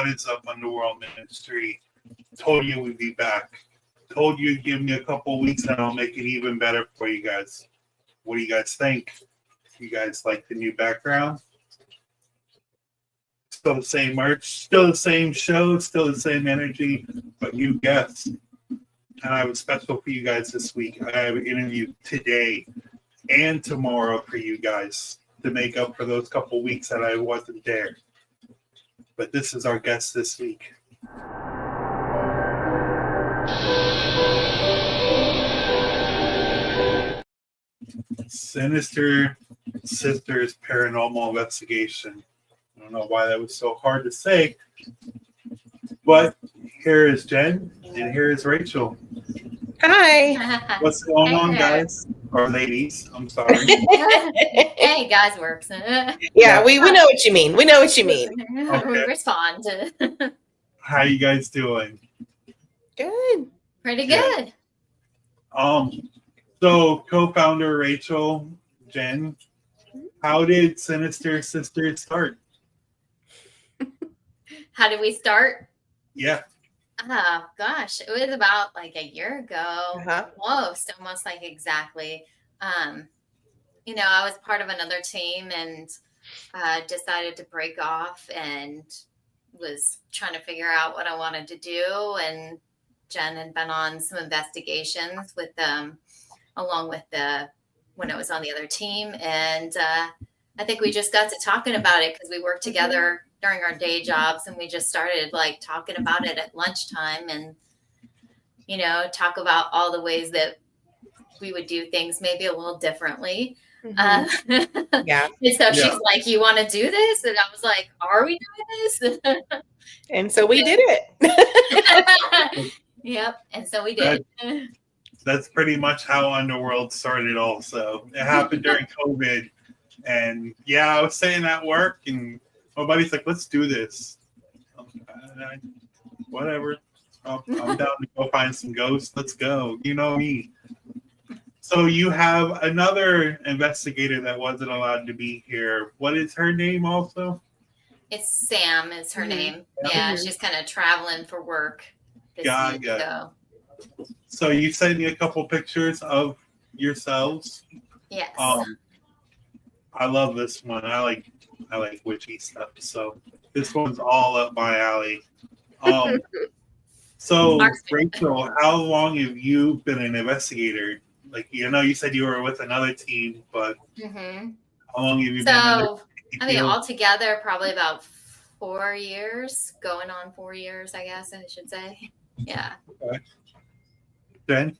What is up, Underworld Ministry? Told you we'd be back. Told you give me a couple weeks and I'll make it even better for you guys. What do you guys think? You guys like the new background? Still the same merch, still the same show, still the same energy, but new guests. And I have a special for you guys this week. I have an interview today and tomorrow for you guys to make up for those couple weeks that I wasn't there. But this is our guest this week. Sinister Sisters Paranormal Investigation. I don't know why that was so hard to say, but here is Jen and here is Rachel. Hi. What's going on, guys? Or ladies, I'm sorry. Hey, guys works. Yeah, we know what you mean. We know what you mean. Okay. We respond. How you guys doing? Good. Pretty good. So co-founder Rachel, Jen, how did Sinister Sisters start? How did we start? Yeah. Oh gosh, it was about like a year ago. Uh-huh. Almost like exactly. I was part of another team and decided to break off and was trying to figure out what I wanted to do. And Jen had been on some investigations with them, along with when I was on the other team. And I think we just got to talking about it because we worked together during our day jobs, and we just started like talking about it at lunchtime and, talk about all the ways that we would do things maybe a little differently. Mm-hmm. Yeah. And so she's like, you want to do this? And I was like, are we doing this? And so we did it. Yep. And so we did. That's pretty much how Underworld started also. It happened during COVID. And yeah, I was saying at work and my buddy's like, let's do this. Whatever. I'm down to go find some ghosts. Let's go. You know me. So you have another investigator that wasn't allowed to be here. What is her name also? It's Sam is her name. Yeah. Yeah, she's kind of traveling for work this week. So you sent me a couple pictures of yourselves. Yes. I love this one. I like witchy stuff. So this one's all up my alley. So Rachel, how long have you been an investigator? Like, you said you were with another team, but how long have you been? Altogether, probably about 4 years, going on 4 years, I guess I should say. Yeah. Okay. Jen?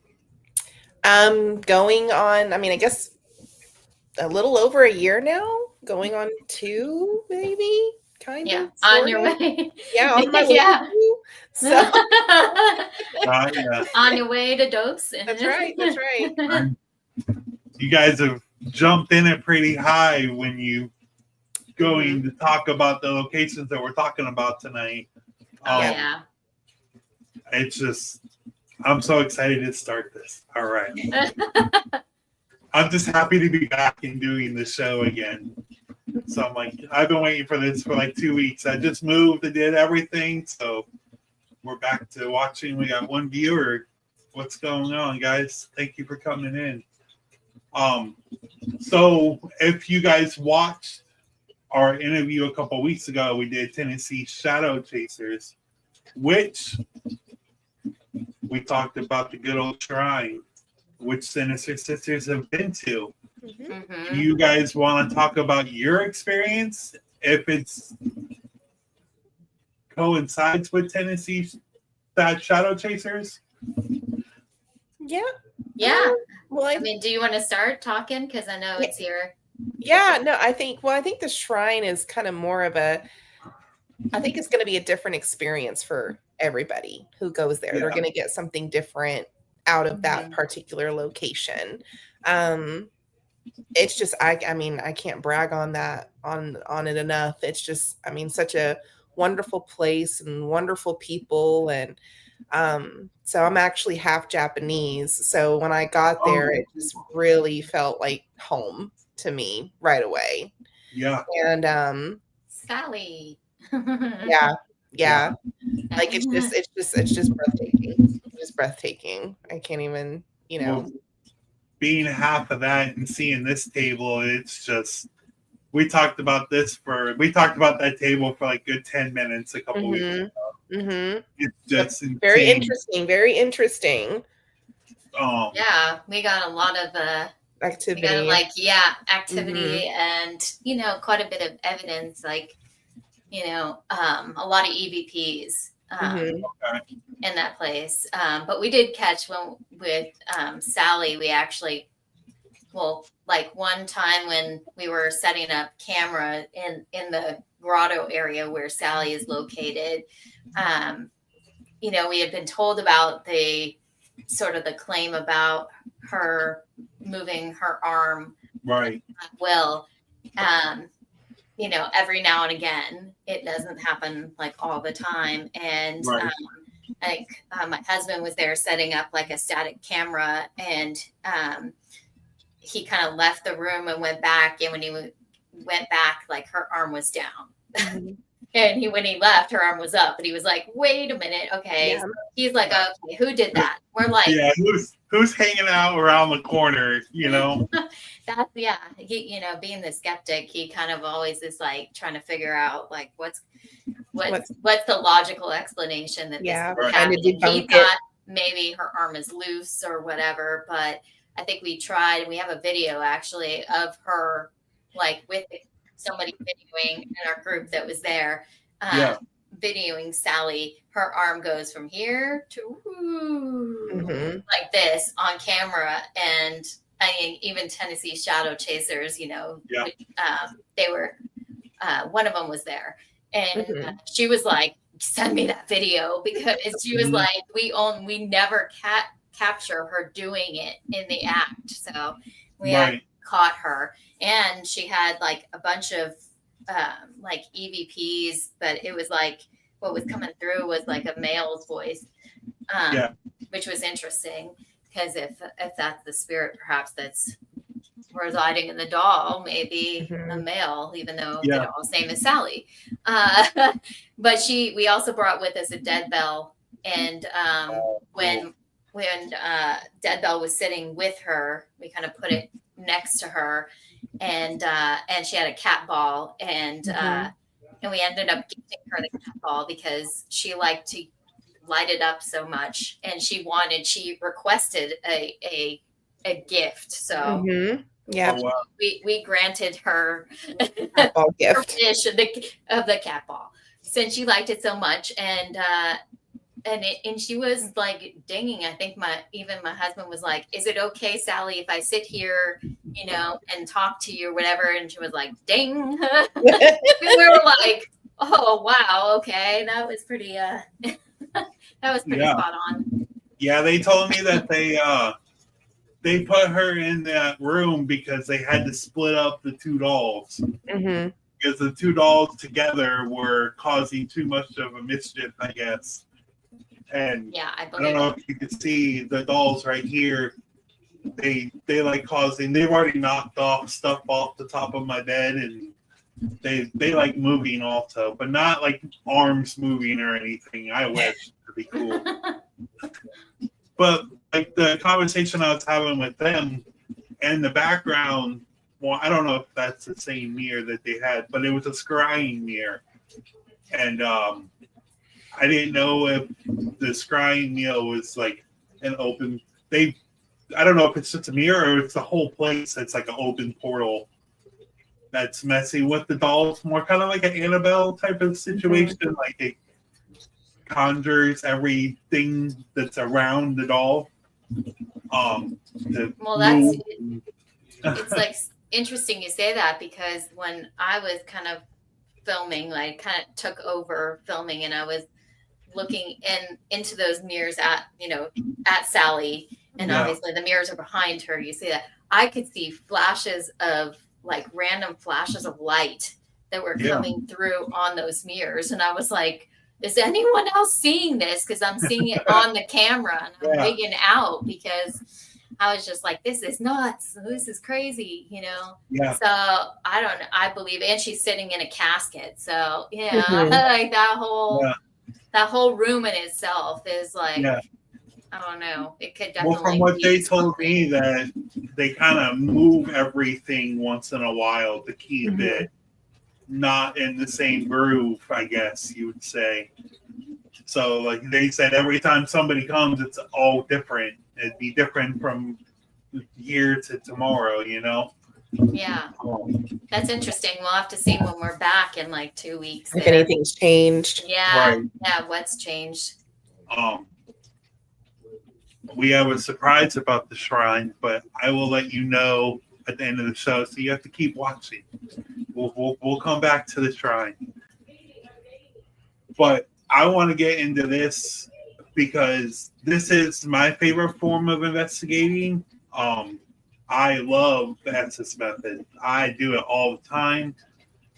Going on, I guess a little over a year now, going on 2, maybe, kind of. On your way. Yeah, on my way. Yeah. So. Yeah. On your way to dose. That's right. You guys have jumped in it pretty high when you going to talk about the locations that we're talking about tonight. Yeah. It's just, I'm so excited to start this. All right. I'm just happy to be back and doing the show again. So I'm like, I've been waiting for this for like 2 weeks. I just moved and did everything. So we're back to watching. We got one viewer. What's going on, guys? Thank you for coming in. So if you guys watched our interview a couple weeks ago, we did Tennessee Shadow Chasers, which we talked about the good old shrine, which Sinister Sisters have been to. Do you guys want to talk about your experience? If it's coincides with Tennessee Shadow Chasers? Yeah. Yeah. Well, do you want to start talking? Because I know it's your. Yeah, no, I think the shrine is kind of more of I think it's going to be a different experience for everybody who goes there. Yeah. They're going to get something different out of that particular location. It's just, I can't brag on that, on it enough. It's just, such a wonderful place and wonderful people. And so I'm actually half Japanese. So when I got there, it just really felt like home to me right away. Yeah. And Sally. Yeah. Yeah. Like it's just breathtaking. It's just breathtaking. I can't even, Well, being half of that and seeing this table, it's just we talked about that table for like good 10 minutes a couple weeks ago. Mm-hmm. It's just very insane. very interesting. Yeah, we got a lot of activity. We got activity and quite a bit of evidence, like a lot of EVPs in that place. But we did catch with Sally. We actually, like one time when we were setting up camera in the grotto area where Sally is located, we had been told about the claim about her moving her arm. Right. Well, every now and again, it doesn't happen like all the time. And right. My husband was there setting up like a static camera, and he kind of left the room and went back. And when he went back, like her arm was down. Mm-hmm. And when he left, her arm was up. And he was like, wait a minute. Okay. Yeah. He's like, okay, who did that? We're like, yeah, who's hanging out around the corner, That's, he, being the skeptic, he kind of always is like trying to figure out like what's the logical explanation that this is happening. He thought maybe her arm is loose or whatever, but I think we tried, and we have a video actually of her like with somebody videoing in our group that was there, videoing Sally. Her arm goes from here to like this on camera. And I mean, even Tennessee Shadow Chasers, they were, one of them was there, and she was like, send me that video, because she was like, we never capture her doing it in the act. So we had caught her, and she had like a bunch of like EVPs, but it was like what was coming through was like a male's voice, which was interesting, because if that's the spirit perhaps that's residing in the doll, maybe a male, even though the doll's name is Sally. But we also brought with us a dead bell, and when Dead Bell was sitting with her, we kind of put it next to her, and she had a cat ball, and we ended up giving her the cat ball because she liked to light it up so much, and she requested a gift. So we granted her ball gift of the cat ball, since she liked it so much. And she was like dinging. I think my husband was like, is it okay, Sally, if I sit here, and talk to you or whatever? And she was like, ding. We were like, oh wow, okay, that was pretty spot on. Yeah, they told me that they put her in that room because they had to split up the two dolls. Because the two dolls together were causing too much of a mischief, I guess. And I don't know if you can see the dolls right here. They like causing. They've already knocked off stuff off the top of my bed, and they like moving also, but not like arms moving or anything. I wish it'd be cool. But like the conversation I was having with them, and in the background, well, I don't know if that's the same mirror that they had, but it was a scrying mirror, and I didn't know if the scrying mirror was like an open. I don't know if it's just a mirror or it's the whole place that's like an open portal that's messing with the dolls, more kind of like an Annabelle type of situation. Like it conjures everything that's around the doll. It's like interesting you say that, because when I was kind of filming, like kind of took over filming, and I was looking into those mirrors at Sally, and obviously the mirrors are behind her. You see that I could see flashes of like random flashes of light that were coming through on those mirrors, and I was like, is anyone else seeing this? Because I'm seeing it on the camera, and I'm wigging out because I was just like, this is nuts. This is crazy, Yeah. So I don't know. I believe, and she's sitting in a casket. So yeah, Mhm. like that Yeah. whole room in itself is like, Yeah. I don't know. It could Well, definitely from what be they told something. me, that they kind of move everything once in a while to keep Mhm. it not in the same groove, I guess you would say. So, like they said, every time somebody comes, it's all different. It'd be different from here to tomorrow, Yeah, Um, that's interesting. We'll have to see when we're back in like 2 weeks If there. anything's changed. Yeah, Right. yeah, what's changed? um, we have a surprise about the shrine, but I will let you know at the end of the show. So you have to keep watching. We'll come back to the shrine. But I want to get into this because this is my favorite form of investigating. I love the Estes method. I do it all the time.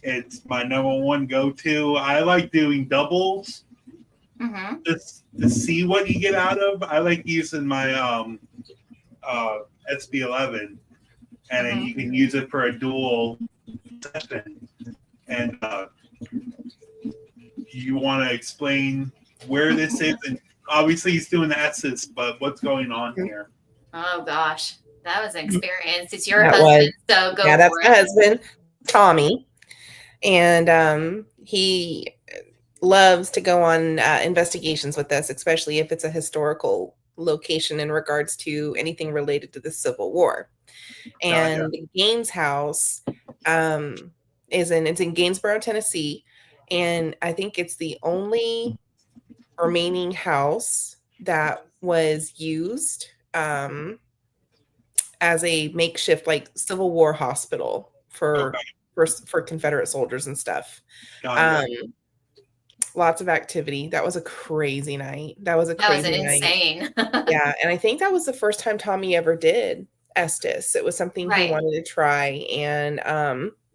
It's my number one go-to. I like doing doubles Mm-hmm. just to see what you get out of. I like using my SB11, and then you can use it for a dual session. And you want to explain where this is, and obviously he's doing the S's, but what's going on here? Oh gosh, that was an experience. It's your That husband, was, so go yeah, that's for my it. husband, Tommy. And he loves to go on investigations with us, especially if it's a historical location in regards to anything related to the Civil War. And the Gaines house it's in Gainesboro, Tennessee, and I think it's the only remaining house that was used as a makeshift like Civil War hospital for Confederate soldiers and stuff. Um, lots of activity. That was a crazy night. That was a That was crazy night. insane. Yeah, and I think that was the first time Tommy ever did Estes. It was something he Right. wanted to try, and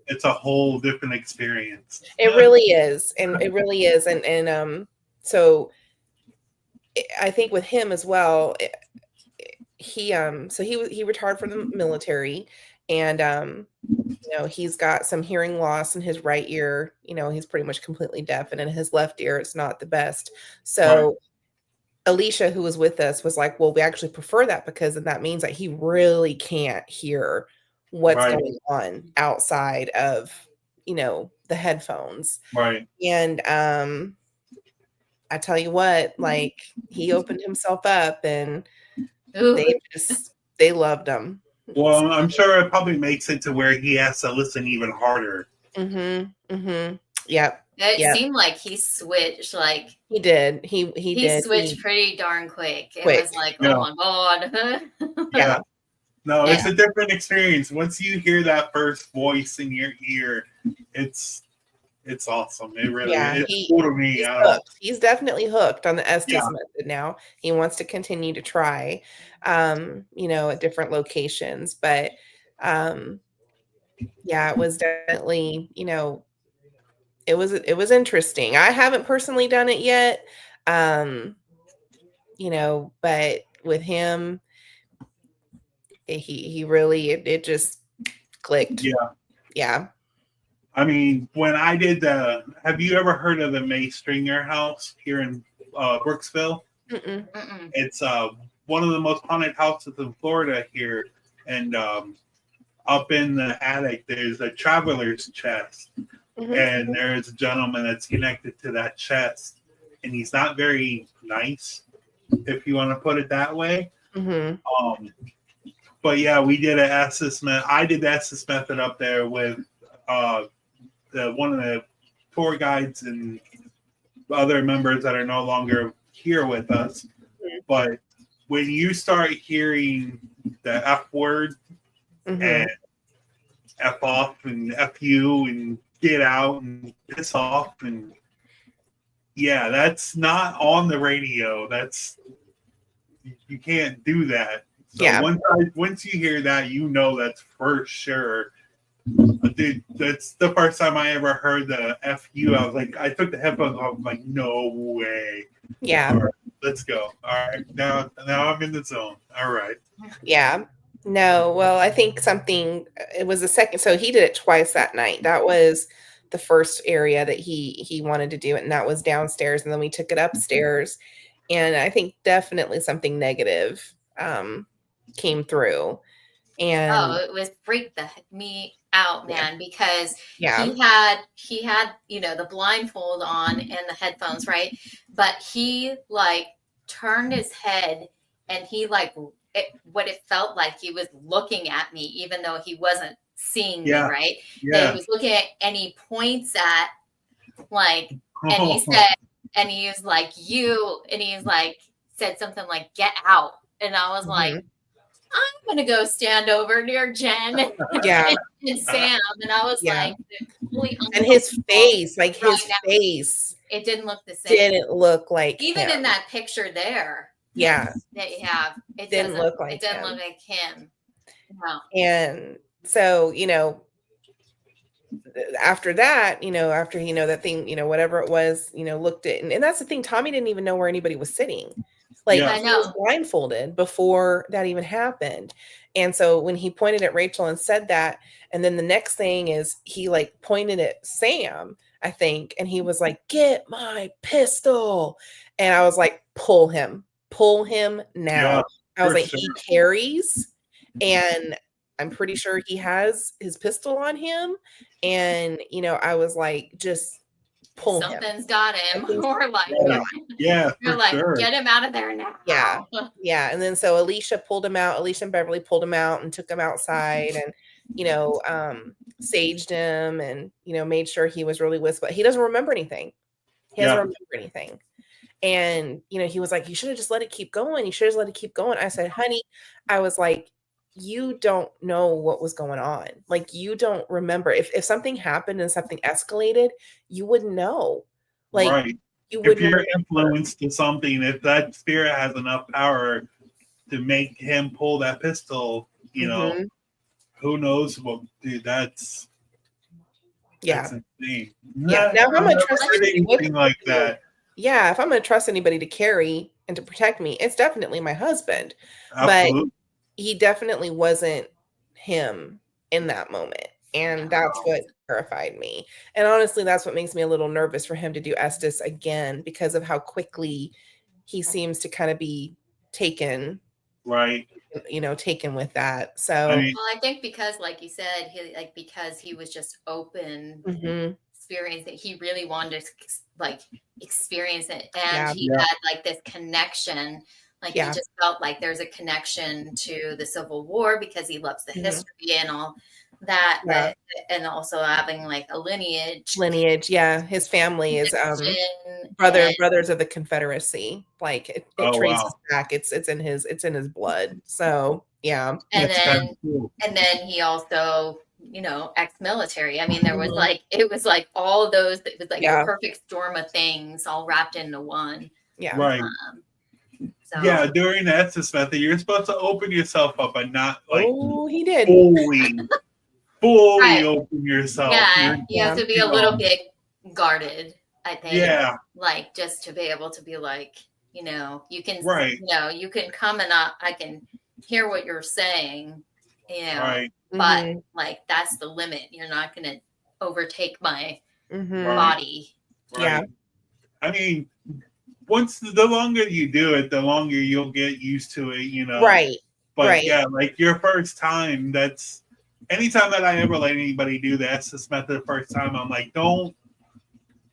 it's a whole different experience. it really is, and it really is, and so I think with him as well, he retired from the military, and he's got some hearing loss in his right ear. He's pretty much completely deaf, and in his left ear it's not the best. So Alicia, who was with us, was like, well, we actually prefer that because then that means that he really can't hear what's going on outside of the headphones. And I tell you what, like, he opened himself up, and they loved him. Well, I'm sure it probably makes it to where he has to listen even harder. Yep. It seemed like he switched. Like he did. He did. Switched pretty darn quick. It was like, oh my god. Yeah. No, it's a different experience. Once you hear that first voice in your ear, it's awesome. It really it's cool to me. He's definitely hooked on the Estes method now. He wants to continue to try, at different locations. But it was definitely, it was interesting. I haven't personally done it yet. But with him, he really it just clicked. Yeah. I mean, when I did have you ever heard of the May Stringer house here in Brooksville? Mm-mm. It's one of the most haunted houses in Florida here, and up in the attic there's a traveler's chest, and there's a gentleman that's connected to that chest, and he's not very nice, if you want to put it that way. But yeah, we did an Estes method. I did the Estes method up there with one of the tour guides and other members that are no longer here with us. But when you start hearing the F word and F off and F you and get out and piss off, and that's not on the radio. You can't do that. So once you hear that, that's for sure. Dude, that's the first time I ever heard the FU. I was like, I took the headphones off. I'm like, no way. Yeah. Let's go. All right. Now I'm in the zone. All right. Yeah. No, well, I think it was the second, so he did it twice that night. That was the first area that he wanted to do it, and that was downstairs, and then we took it upstairs, and I think definitely something negative came through. And Oh, it was freaked me out, yeah, man, because yeah, he had, the blindfold on and the headphones, right? But he like turned his head and he like what it felt like he was looking at me, even though he wasn't seeing me, Yeah. right? That Yeah. he was looking at, and he points at like, and he said, and he was like, and he's like, said something like, get out. And I was like, mhm, I'm gonna go stand over near Jen yeah. and Sam, and I was Yeah. like, fully And his uncomfortable face, like right his now. face It didn't look the same. didn't look like Even him. in that picture there, Yeah, that you have, it didn't doesn't. look like It doesn't him. look like him. No. And so, after that, after that thing, whatever it was, looked at, and that's the thing, Tommy didn't even know where anybody was sitting. Like Yeah. I he was know. blindfolded before that even happened. And so when he pointed at Rachel and said that, and then the next thing is he like pointed at Sam, I think, and he was like, "Get my pistol." And I was like, pull him now. Yeah. I was For like, sure. he carries, and I'm pretty sure he has his pistol on him. And I was like, just pull him. Something's got him. I think Or like, Yeah. Yeah. you're For like, sure. get him out of there now. Yeah. Yeah. And then so Alicia and Beverly pulled him out and took him outside, and, saged him, and, made sure he was really but he doesn't remember anything. He doesn't Yeah. remember anything. And, he was like, you should have just let it keep going. You should have just let it keep going. I said, honey, I was like, you don't know what was going on. Like, you don't remember. If something happened and something escalated, you wouldn't know. Like, Right. you If wouldn't you're remember. influenced to something, if that spirit has enough power to make him pull that pistol, Mhm. who knows what, dude, that's Yeah. insane. Yeah. Now, if I'm gonna trust anything like that. Yeah, if I'm going to trust anybody to carry and to protect me, it's definitely my husband. Absolutely. But he definitely wasn't him in that moment. And that's what terrified me. And honestly, that's what makes me a little nervous for him to do Estes again, because of how quickly he seems to kind of be taken, Right. taken with that. So, I mean, Well, I think because, like you said, because he was just open, mhm, experience that he really wanted to like experience it, and Yeah. he Yeah. had like this connection. Like Yeah. he just felt like there's a connection to the Civil War because he loves the Mhm. history and all that, Yeah. and also having like a lineage. Yeah. His family is connection, brothers of the Confederacy. Like it Oh, traces wow. back. It's in his blood. So yeah. and That's kind then of cool. and then he also, ex-military. I mean, there was Mhm. like, it was like all of those, it was like Yeah. the perfect storm of things all wrapped into one. Yeah. Right. So Yeah, during the Estes method, you're supposed to open yourself up and not like Oh, he did. fully Right. open yourself. yeah, You're- you have to be you a little know, bit guarded, I think. Yeah. Like just to be able to be like, you can, Right. you can come and I can hear what you're saying, Right. but Mhm. like that's the limit. You're not going to overtake my Mhm. Right. body. Right. Yeah. I mean, the longer you do it, the longer you'll get used to it, Right. But Right. yeah, like your first time, that's anytime that I ever let anybody do the Estes method the first time, I'm like, don't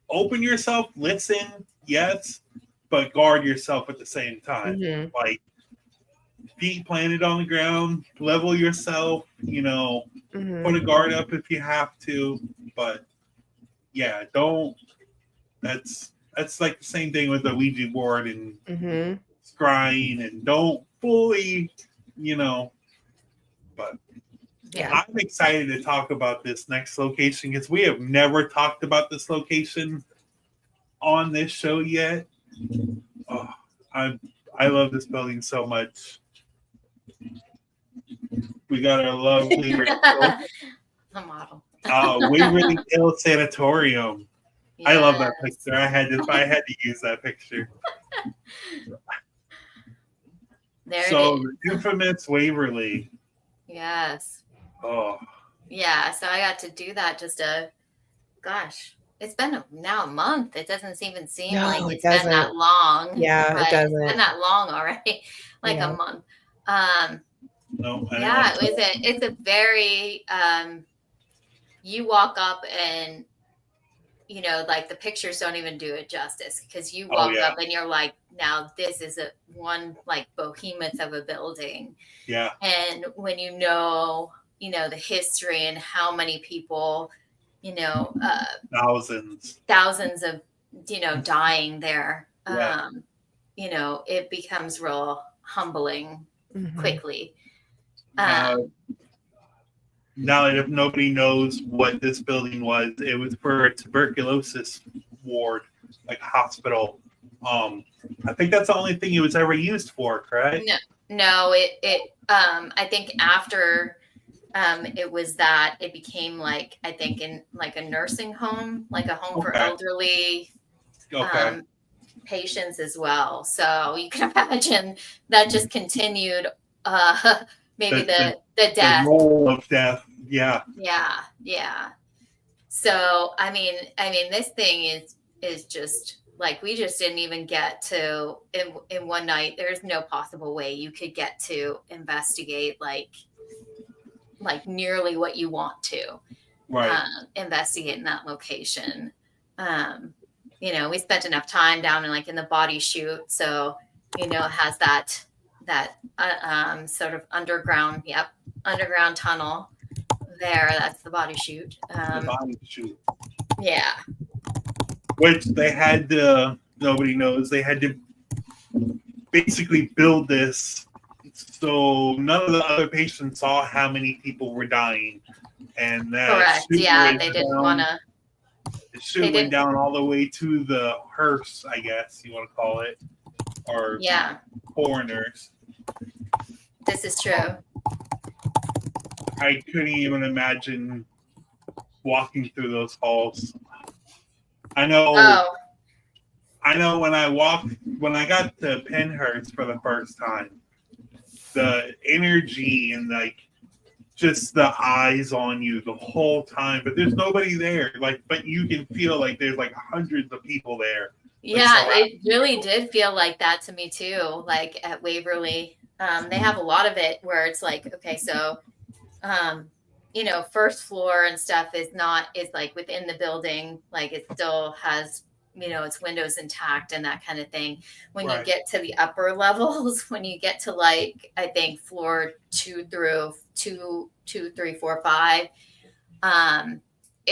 open yourself, listen, yes, but guard yourself at the same time. Mhm. Like feet planted on the ground, level yourself, Mhm. put a guard up if you have to, but yeah, don't. That's like the same thing with the Ouija board and Mhm. scrying, and don't fully, but Yeah. I'm excited to talk about this next location because we have never talked about this location on this show yet. Oh, I love this building so much. We got our lovely The model. Waverly Hill Sanatorium. I love that Yes. picture. I had to use that picture. There So it is. the infamous Waverly. Yes. Oh, Yeah. So I got to do that gosh, it's been now a month. It doesn't even seem like No, it it's been that doesn't. long, Yeah, but it it's been doesn't. that long already, like a Yeah. month. Um, no, I didn't yeah, want to. it's a very, you walk up and, like the pictures don't even do it justice because you Oh, walk yeah. up and you're like, now this is one like behemoth of a building. Yeah. And when the history and how many people, Thousands. thousands of, dying there, Yeah. it becomes real humbling Mhm. quickly. Now, if nobody knows what this building was, it was for a tuberculosis ward, like hospital. I think that's the only thing it was ever used for, correct? No, I think after it was that it became like, I think in like a nursing home, like a home for Okay. elderly Okay. patients as well. So you can imagine that just continued, maybe the The death. role of death. Yeah. Yeah. So I mean, this thing is just like, we just didn't even get to in one night. There's no possible way you could get to investigate like nearly what you want to Right. investigate in that location. We spent enough time down in the body chute, so it has that sort of underground tunnel there. That's the body chute. The body shoot. Yeah. Which they had to, nobody knows, they had to basically build this so none of the other patients saw how many people were dying. And that Correct. chute Yeah, went they didn't down- want to. The chute went down all the way to the hearse, I guess you want to call it, or Yeah, coroners. this is true. I couldn't even imagine walking through those halls. I know when I got to Penhurst for the first time, the energy and like just the eyes on you the whole time, but there's nobody there. But you can feel like there's like hundreds of people there. Yeah, it really did feel like that to me too. Like at Waverly, they have a lot of it where it's like, okay, so, first floor and stuff is like within the building, like it still has, its windows intact and that kind of thing. When you get to the upper levels, when you get to like, I think floor 2 through 2, 3, 4, 5,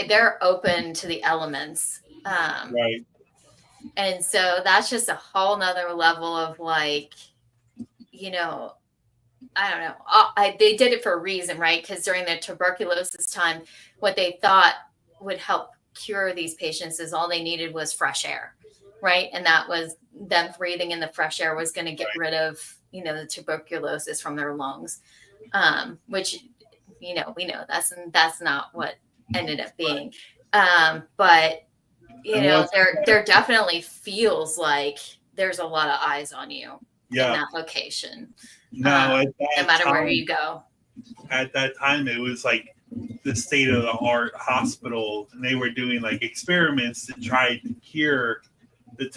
they're open to the elements. Right. And so that's just a whole nother level of like, I don't know. They did it for a reason, right? Because during the tuberculosis time, what they thought would help cure these patients is all they needed was fresh air, right? And that was them breathing in the fresh air was going to get rid of, the tuberculosis from their lungs, which, we know that's not what ended up being. But there definitely feels like there's a lot of eyes on you in that location. No, no matter where you go. At that time, it was like the state of the art hospital, and they were doing like experiments to try to cure the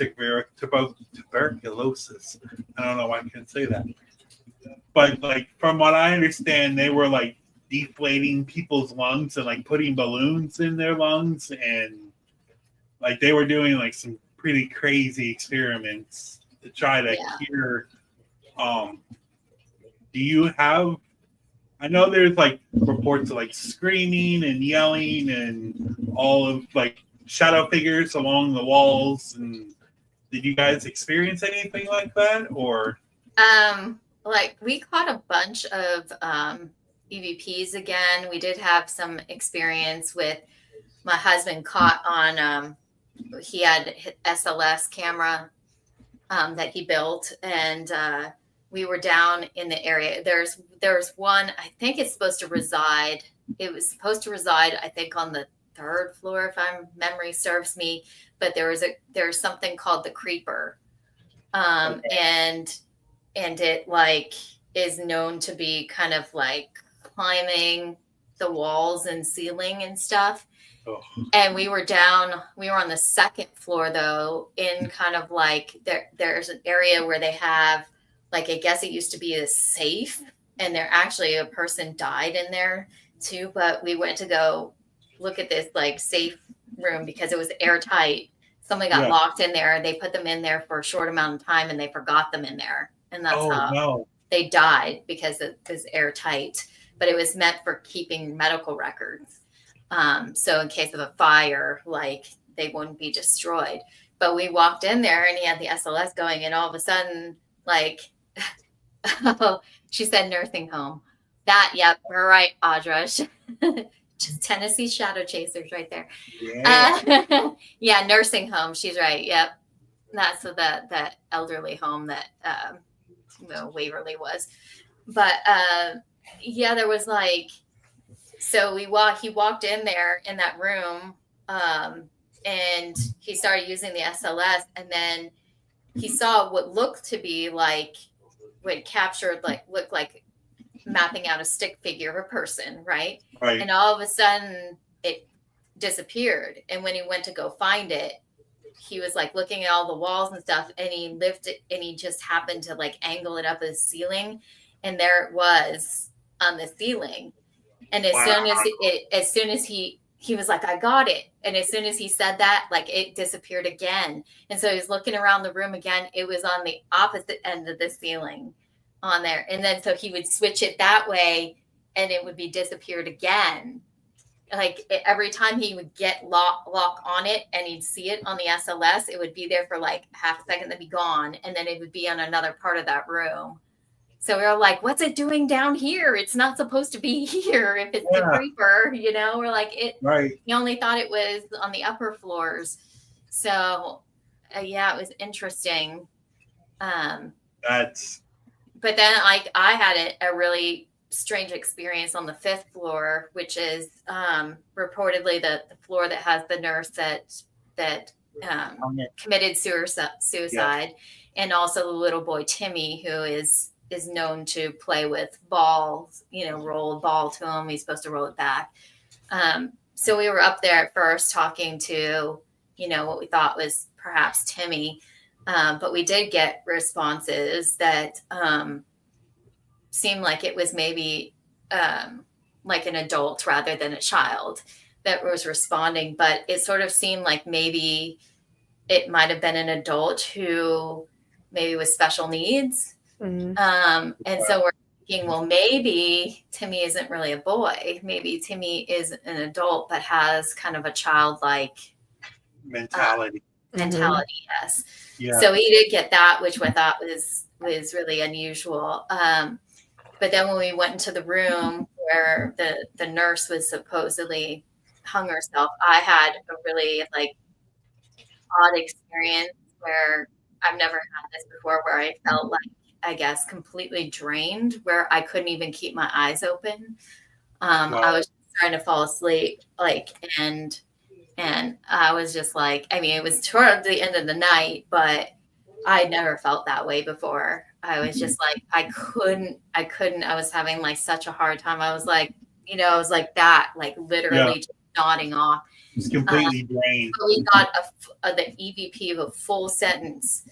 tuberculosis. I don't know why I can't say that, but like from what I understand, they were like deflating people's lungs and like putting balloons in their lungs, and like they were doing like some pretty crazy experiments to try to cure. Do you have? I know there's like reports of like screaming and yelling and all of like shadow figures along the walls. And did you guys experience anything like that, or? Like we caught a bunch of EVPs again. We did have some experience with my husband caught on. He had SLS camera that he built, and we were down in the area. There's one, I think it's supposed to reside. It was supposed to reside, I think, on the 3rd floor, if memory serves me. But there's something called the creeper, And it like is known to be kind of like climbing the walls and ceiling and stuff. Oh. And we were on the second floor though, in kind of like there's an area where they have like, I guess it used to be a safe, and there actually a person died in there too. But we went to go look at this like safe room because it was airtight. Somebody got locked in there. They put them in there for a short amount of time and they forgot them in there. And that's how they died, because it was airtight, but it was meant for keeping medical records. So in case of a fire, like they wouldn't be destroyed. But we walked in there and he had the SLS going, and all of a sudden, like, she said nursing home. Yep, we're right, Audra. Just Tennessee shadow chasers right there. Yeah. Yeah, nursing home. She's right. Yep. That's that elderly home that Waverly was. But yeah, there was like, so he walked in there in that room, and he started using the SLS, and then he saw what looked to be like what captured looked like mapping out a stick figure of a person, right? And all of a sudden it disappeared. And when he went to go find it, he was like looking at all the walls and stuff, and he lifted and he just happened to like angle it up the ceiling, and there it was on the ceiling. And as soon as he was like, I got it. And as soon as he said that, like it disappeared again. And so he was looking around the room again. It was on the opposite end of the ceiling on there. And then so he would switch it that way and it would be disappeared again. Like every time he would get lock on it and he'd see it on the SLS, it would be there for like half a second, then be gone. And then it would be on another part of that room. So we were like, what's it doing down here? It's not supposed to be here if it's the creeper, we're like, he only thought it was on the upper floors. So yeah, it was interesting. But then I had a really strange experience on the 5th floor, which is reportedly the floor that has the nurse that committed suicide. And also the little boy, Timmy, who is known to play with balls, roll a ball to him. He's supposed to roll it back. So we were up there at first talking to, what we thought was perhaps Timmy. But we did get responses that seemed like it was maybe like an adult rather than a child that was responding. But it sort of seemed like maybe it might have been an adult who maybe with special needs. Mm-hmm. And so we're thinking, well, maybe Timmy isn't really a boy. Maybe Timmy is an adult, but has kind of a childlike mentality. Yes. Yeah. So we did get that, which I thought was really unusual. But then when we went into the room where the nurse was supposedly hung herself, I had a really odd experience where I've never had this before, where I felt like, I guess, completely drained, where I couldn't even keep my eyes open. I was trying to fall asleep, and I was just like, I mean, it was toward the end of the night, but I never felt that way before. I was just like, I couldn't, I was having such a hard time. I was like, I was like that, literally just nodding off. It's completely drained. So we got the EVP of a full sentence,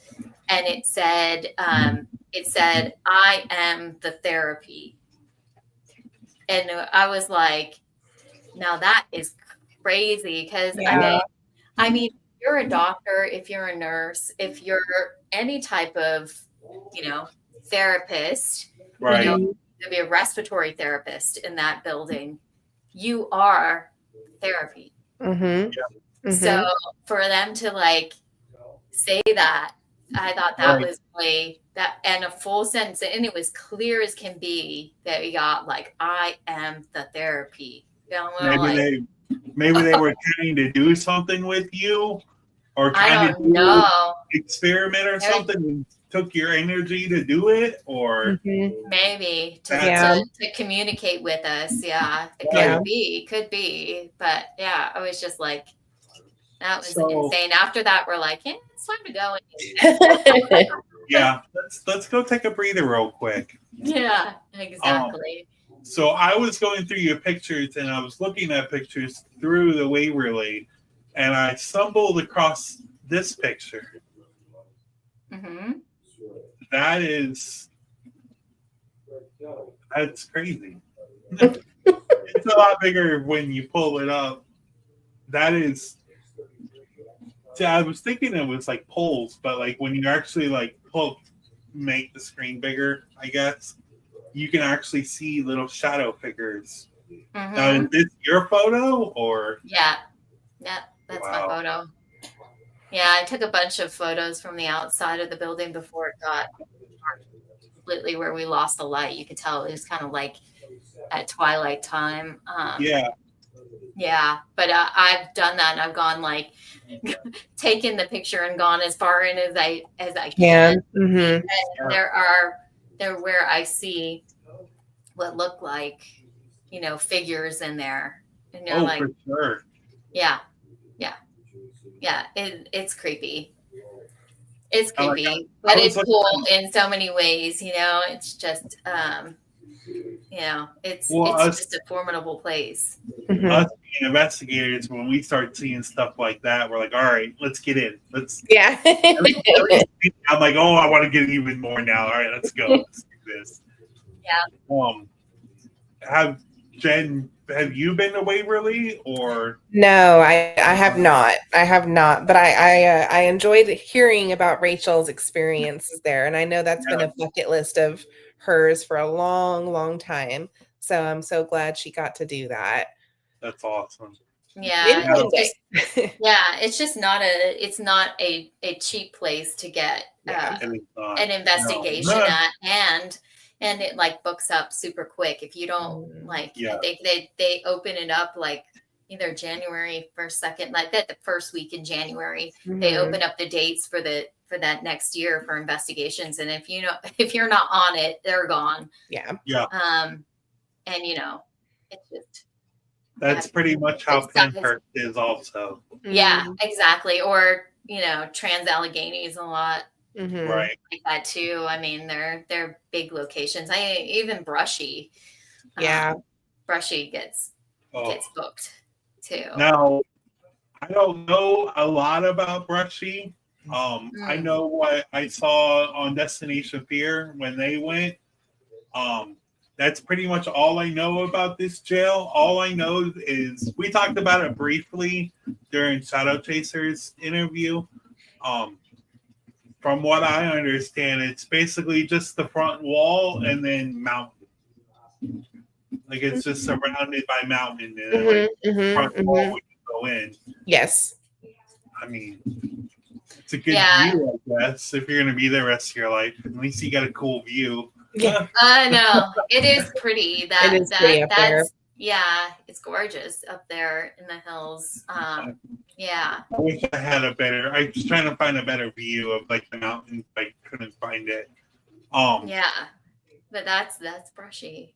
and it said, I am the therapy. And I was like, now that is crazy, because I mean, if you're a doctor, if you're a nurse, if you're any type of, therapist, to be a respiratory therapist in that building, you are therapy. Mm-hmm. Yeah. So for them to say that, I thought that was really that, and a full sentence, and it was clear as can be that we got I am the therapy. Maybe they were trying to do something with you, or trying to do an experiment or something, and took your energy to do it, or maybe to communicate with us. Yeah, it could be, but yeah, I was just like, That was So- insane. After that, we're like, yeah, it's time to go. Yeah, let's go take a breather real quick. Yeah, exactly. So I was going through your pictures and I was looking at pictures through the Waverly, and I stumbled across this picture. Hmm. That's crazy. It's a lot bigger when you pull it up. That is. See, I was thinking it was like poles, but like when you actually like make the screen bigger, I guess you can actually see little shadow figures. Now, is this your photo or? Yeah, that's my Wow. photo. Yeah, I took a bunch of photos from the outside of the building before it got dark completely, where we lost the light. You could tell it was kind of like at twilight time. Yeah. Yeah, but I've done that, and I've gone like taken the picture and gone as far in as I can. Mm-hmm. And they're where I see what look like, figures in there, and you're like, for sure. yeah, it's creepy. It's I like creepy, that. but I was it's cool in so many ways. It's just, it's just a formidable place. Mm-hmm. Us being investigators, when we start seeing stuff like that, we're like, all right, let's get in. Yeah. I'm like, oh, I want to get even more now. All right, let's go. Let's do this. Yeah. Have you been to Waverly or? No, I have not. I have not. But I enjoyed hearing about Rachel's experiences there, and I know that's been a bucket list of hers for a long, long time. So I'm so glad she got to do that. That's awesome. Yeah, it's just not a cheap place to get an investigation at, and it like books up super quick if you don't they open it up like either January 1st, 2nd, like that the first week in January. Mm-hmm. They open up the dates for that next year for investigations, and if you're not on it, they're gone. Yeah. And it's just. That's pretty much how Penhurst is also. Yeah, exactly. Or, Trans-Alleghenies a lot. Mm-hmm. Right. Like that too. I mean, they're big locations. Even Brushy. Yeah. Brushy gets booked too. Now, I don't know a lot about Brushy. I know what I saw on Destination Fear when they went. That's pretty much all I know about this jail. All I know is we talked about it briefly during Shadow Chaser's interview. From what I understand, it's basically just the front wall and then mountain. Like it's just surrounded by mountain and front wall when you go in. Yes. I mean, it's a good view, I guess, if you're going to be there the rest of your life. At least you got a cool view. Yeah. I know. It is pretty. Pretty up there. Yeah, it's gorgeous up there in the hills. Yeah. I wish I had I was trying to find a better view of like the mountains, but I couldn't find it. Yeah. But that's Brushy.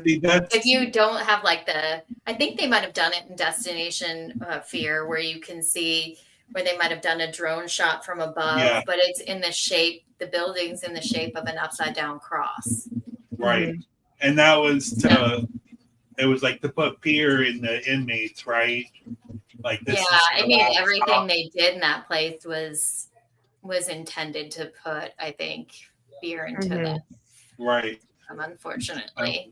See, if you don't have like I think they might have done it in Destination Fear, where you can see where they might have done a drone shot from above, but it's in the building's in the shape of an upside down cross. Right. Mm-hmm. And that was it was like to put fear in the inmates, right? Like this. Yeah, I mean everything they did in that place was intended to put, I think, fear into them. Right. Unfortunately.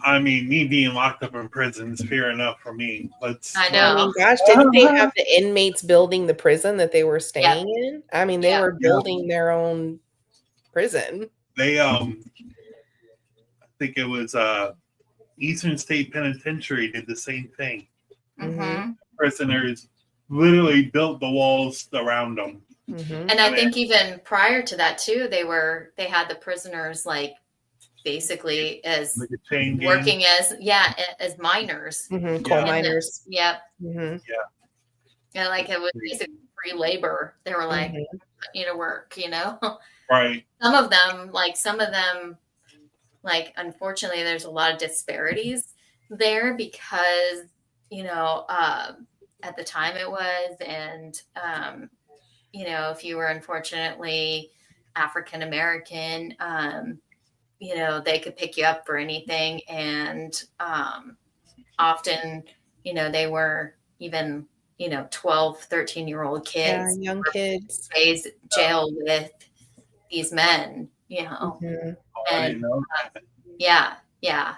I mean, me being locked up in prison is fear enough for me. I know. I mean, gosh, didn't they have the inmates building the prison that they were staying in? I mean, they were building their own prison. They I think it was Eastern State Penitentiary did the same thing. Mm-hmm. Prisoners literally built the walls around them. Mm-hmm. And I think even prior to that too, they had the prisoners like basically as like working as miners. Mm-hmm. Coal miners. Yep. Mm-hmm. Yeah, like it was basically free labor. They were like, you to work, Right. Some of them, unfortunately, there's a lot of disparities there because, at the time it was. And, you know, if you were unfortunately African American, you know, they could pick you up for anything. And often, you know, they were even, you know, 12, 13-year-old Yeah, kids young kids. stays jail with these men, you know. Mhm. Oh, I And didn't know that. yeah, yeah.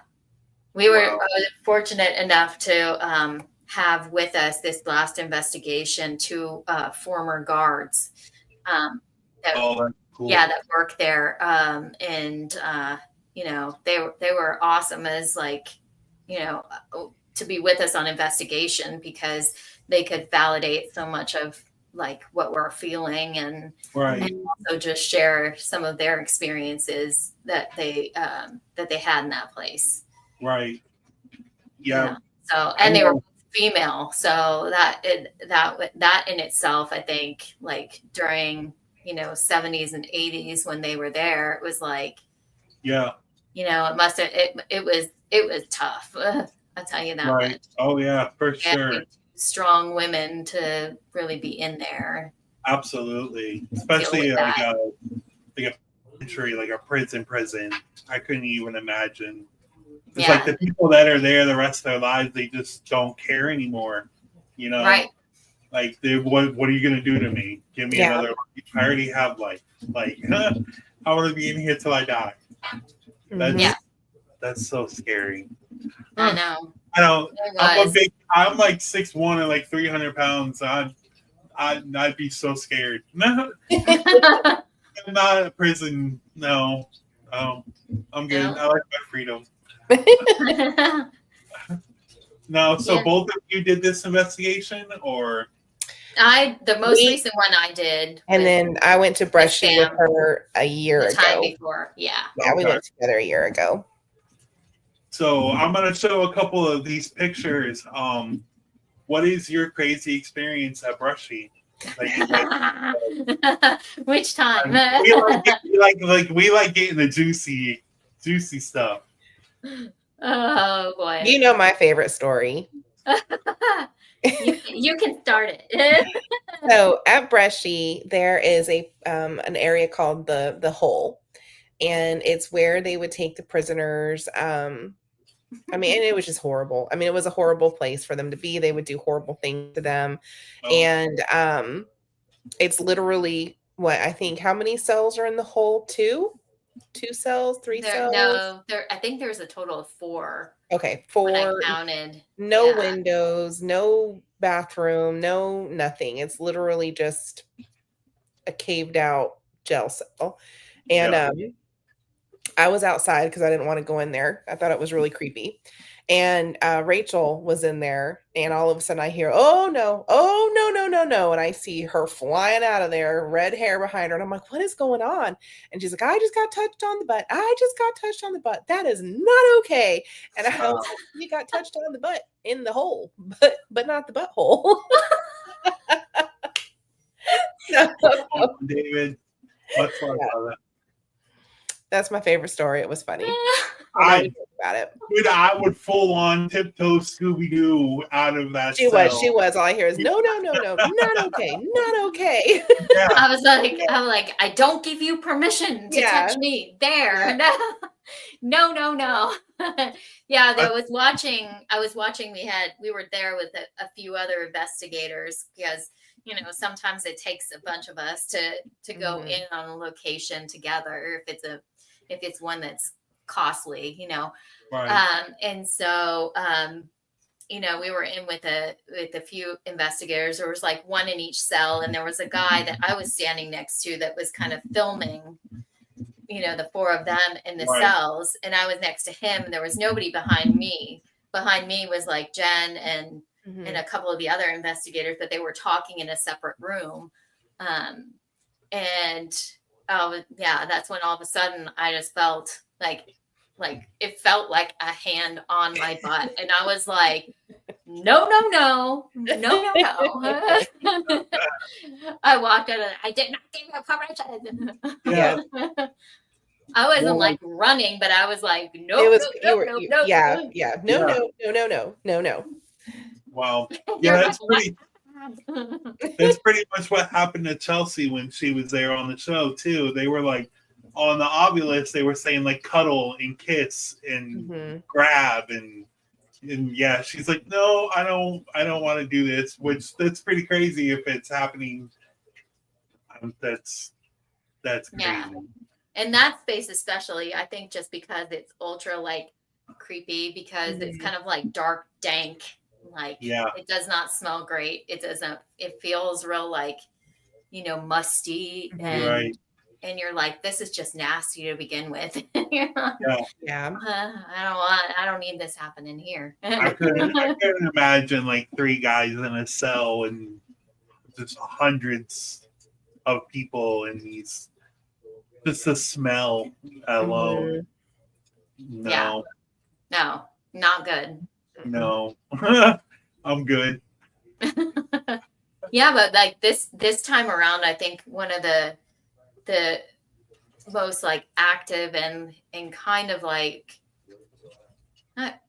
We were Wow. fortunate enough to have with us this last investigation two former guards that, Oh, that's cool. yeah, that work there. And you know, they were awesome as like, you know, to be with us on investigation because they could validate so much of like what we're feeling and Right. also just share some of their experiences that they had in that place. Right. Yeah. So, and they were female, so that in itself, I think, like during, you know, 70s and 80s when they were there, it was like, Yeah. you know, it was tough. I'll tell you that Right. much. Oh yeah, for sure. And strong women to really be in there. Absolutely. Especially like a country, like a prison. I couldn't even imagine. It's like the people that are there the rest of their lives, they just don't care anymore. You know? Right. Like what are you gonna do to me? Give me another life. I already have life. Like, I wanna be in here till I die. That's so scary. I know. I know. I'm like 6'1" and like 300 pounds. I'd be so scared. No, I'm not in prison. No, I'm good. No. I like my freedom. No, so both of you did this investigation, or the most recent one I did, and then I went to Brushy with her a year ago. Time before, yeah, we went together a year ago. So I'm gonna show a couple of these pictures. What is your crazy experience at Brushy? Which time? we like getting the juicy stuff. Oh boy! You know my favorite story. you can start it. So at Brushy, there is an area called the Hole, and it's where they would take the prisoners. I mean, and it was just horrible. I mean, it was a horrible place for them to be. They would do horrible things to them. And it's literally what I think, how many cells are in the Hole? Two cells, three cells? No, I think there's a total of 4. Okay, 4. When I counted. No windows, no bathroom, no nothing. It's literally just a caved out jail cell. And I was outside because I didn't want to go in there. I thought it was really creepy. And Rachel was in there, and all of a sudden I hear, oh no. And I see her flying out of there, red hair behind her. And I'm like, what is going on? And she's like, I just got touched on the butt. That is not okay. And I was like, you got touched on the butt in the hole, but not the butthole. David, what's wrong about that? That's my favorite story. It was funny. I about it. Dude, I would full on tiptoe Scooby Doo out of that. She was. All I hear is no, not okay, not okay. Yeah. I was like, I don't give you permission to touch me there. No. Yeah, I was watching. We were there with a few other investigators because sometimes it takes a bunch of us to go in on a location together if it's one that's costly, Right. And so, we were in with a few investigators. There was like one in each cell, and there was a guy that I was standing next to that was kind of filming, the 4 of them in the cells, and I was next to him, and there was nobody behind me. Behind me was like Jen and a couple of the other investigators, but they were talking in a separate room. That's when all of a sudden I just felt like it felt like a hand on my butt, and I was like, no. I walked out of it. I did not give you permission. Yeah. I wasn't like running, but I was like, no. Wow. You're Yeah, like, that's pretty much what happened to Chelsea when she was there on the show too. They were like on the Ovilus, they were saying like cuddle and kiss and grab and yeah, she's like, no, I don't want to do this, which that's pretty crazy if it's happening. That's crazy. Yeah. And that space especially, I think just because it's ultra like creepy because it's kind of like dark, dank, like it does not smell great. It feels real like, musty and and you're like, this is just nasty to begin with. I don't need this happening here. I couldn't imagine like 3 guys in a cell and just hundreds of people in these. Just the smell alone. No. Yeah. No, not good. No. I'm good. Yeah, but like this time around, I think one of the most like active and kind of like not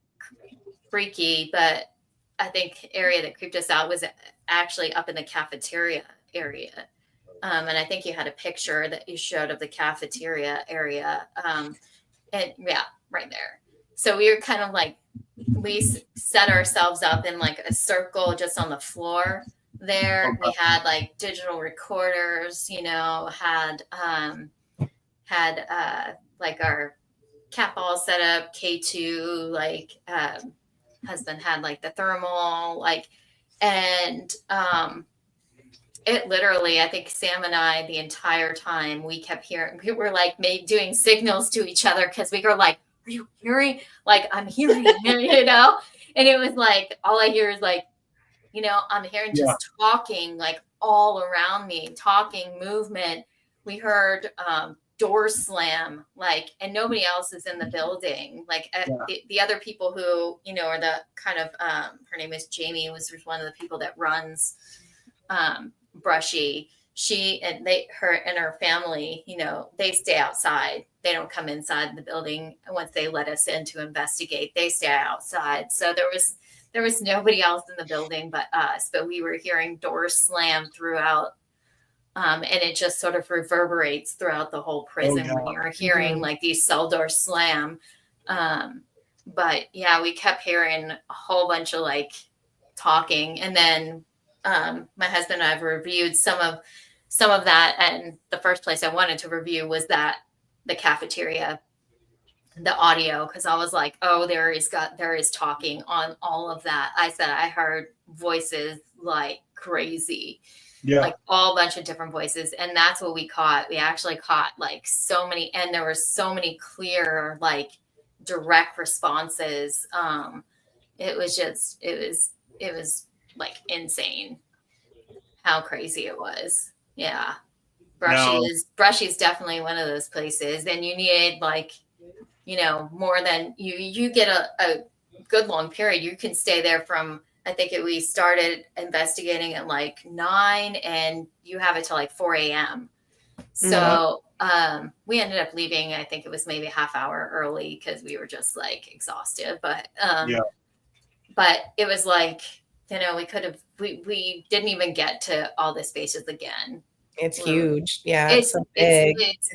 freaky, but I think area that creeped us out was actually up in the cafeteria area. And I think you had a picture that you showed of the cafeteria area. And yeah, right there. So we were kind of like, we set ourselves up in like a circle just on the floor there. We had like digital recorders, had like our cat ball set up, K2, like husband had like the thermal, like, and it literally, I think Sam and I, the entire time we kept hearing, we were like doing signals to each other because we were like, are you hearing? Like, I'm hearing, and it was like, all I hear is like, I'm hearing just talking like all around me, talking, movement. We heard doors slam, like, and nobody else is in the building. Like the other people who, are the kind of, her name is Jamie, was one of the people that runs Brushy. She and her and her family, they stay outside. They don't come inside the building. Once they let us in to investigate, they stay outside. So there was nobody else in the building but us, but we were hearing doors slam throughout. And it just sort of reverberates throughout the whole prison when you're hearing like these cell doors slam. But yeah, we kept hearing a whole bunch of like talking. And then my husband and I have reviewed some of that. And the first place I wanted to review was the cafeteria, the audio, because I was like, oh, there is talking on all of that. I said I heard voices like crazy. Yeah. Like all bunch of different voices. And that's what we caught. We actually caught like so many, and there were so many clear, like direct responses. It was like insane how crazy it was. Yeah. Brushy is definitely one of those places. And you need like, more than you get a good long period. You can stay there from, I think we started investigating at like 9 and you have it till like 4 a.m. So we ended up leaving, I think it was maybe a half hour early because we were just like exhausted. But but it was like, we didn't even get to all the spaces again. It's huge. Yeah. It's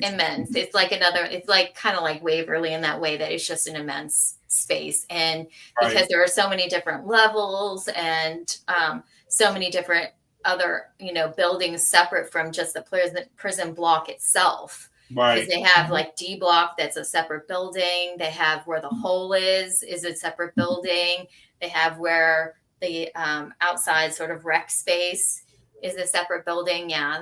immense. It's like it's like kind of like Waverly in that way that it's just an immense space. And because there are so many different levels and so many different other, buildings separate from just the prison block itself. Right. Because they have like D block, that's a separate building. They have where the hole is a separate building. They have where the outside sort of rec space is a separate building. Yeah,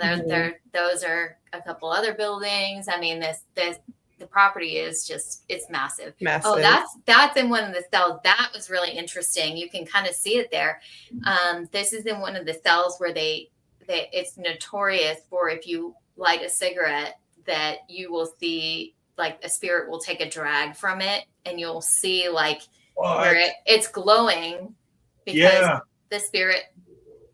those are a couple other buildings. I mean, the property is just, it's massive. Oh, that's in one of the cells. That was really interesting. You can kind of see it there. This is in one of the cells where it's notorious for, if you light a cigarette, that you will see like a spirit will take a drag from it, and you'll see like where it's glowing because the spirit.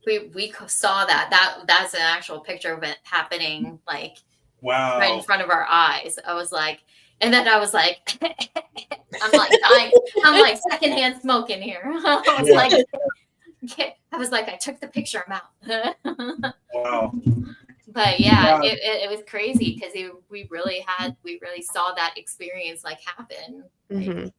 We saw that's an actual picture of it happening, like right in front of our eyes. I was like, and then I was like, I'm like dying. I'm like secondhand smoking here. I was like, I was like, I took the picture. I'm out. Wow. But yeah, Yeah. it was crazy because we really saw that experience like happen. Like, Mhm.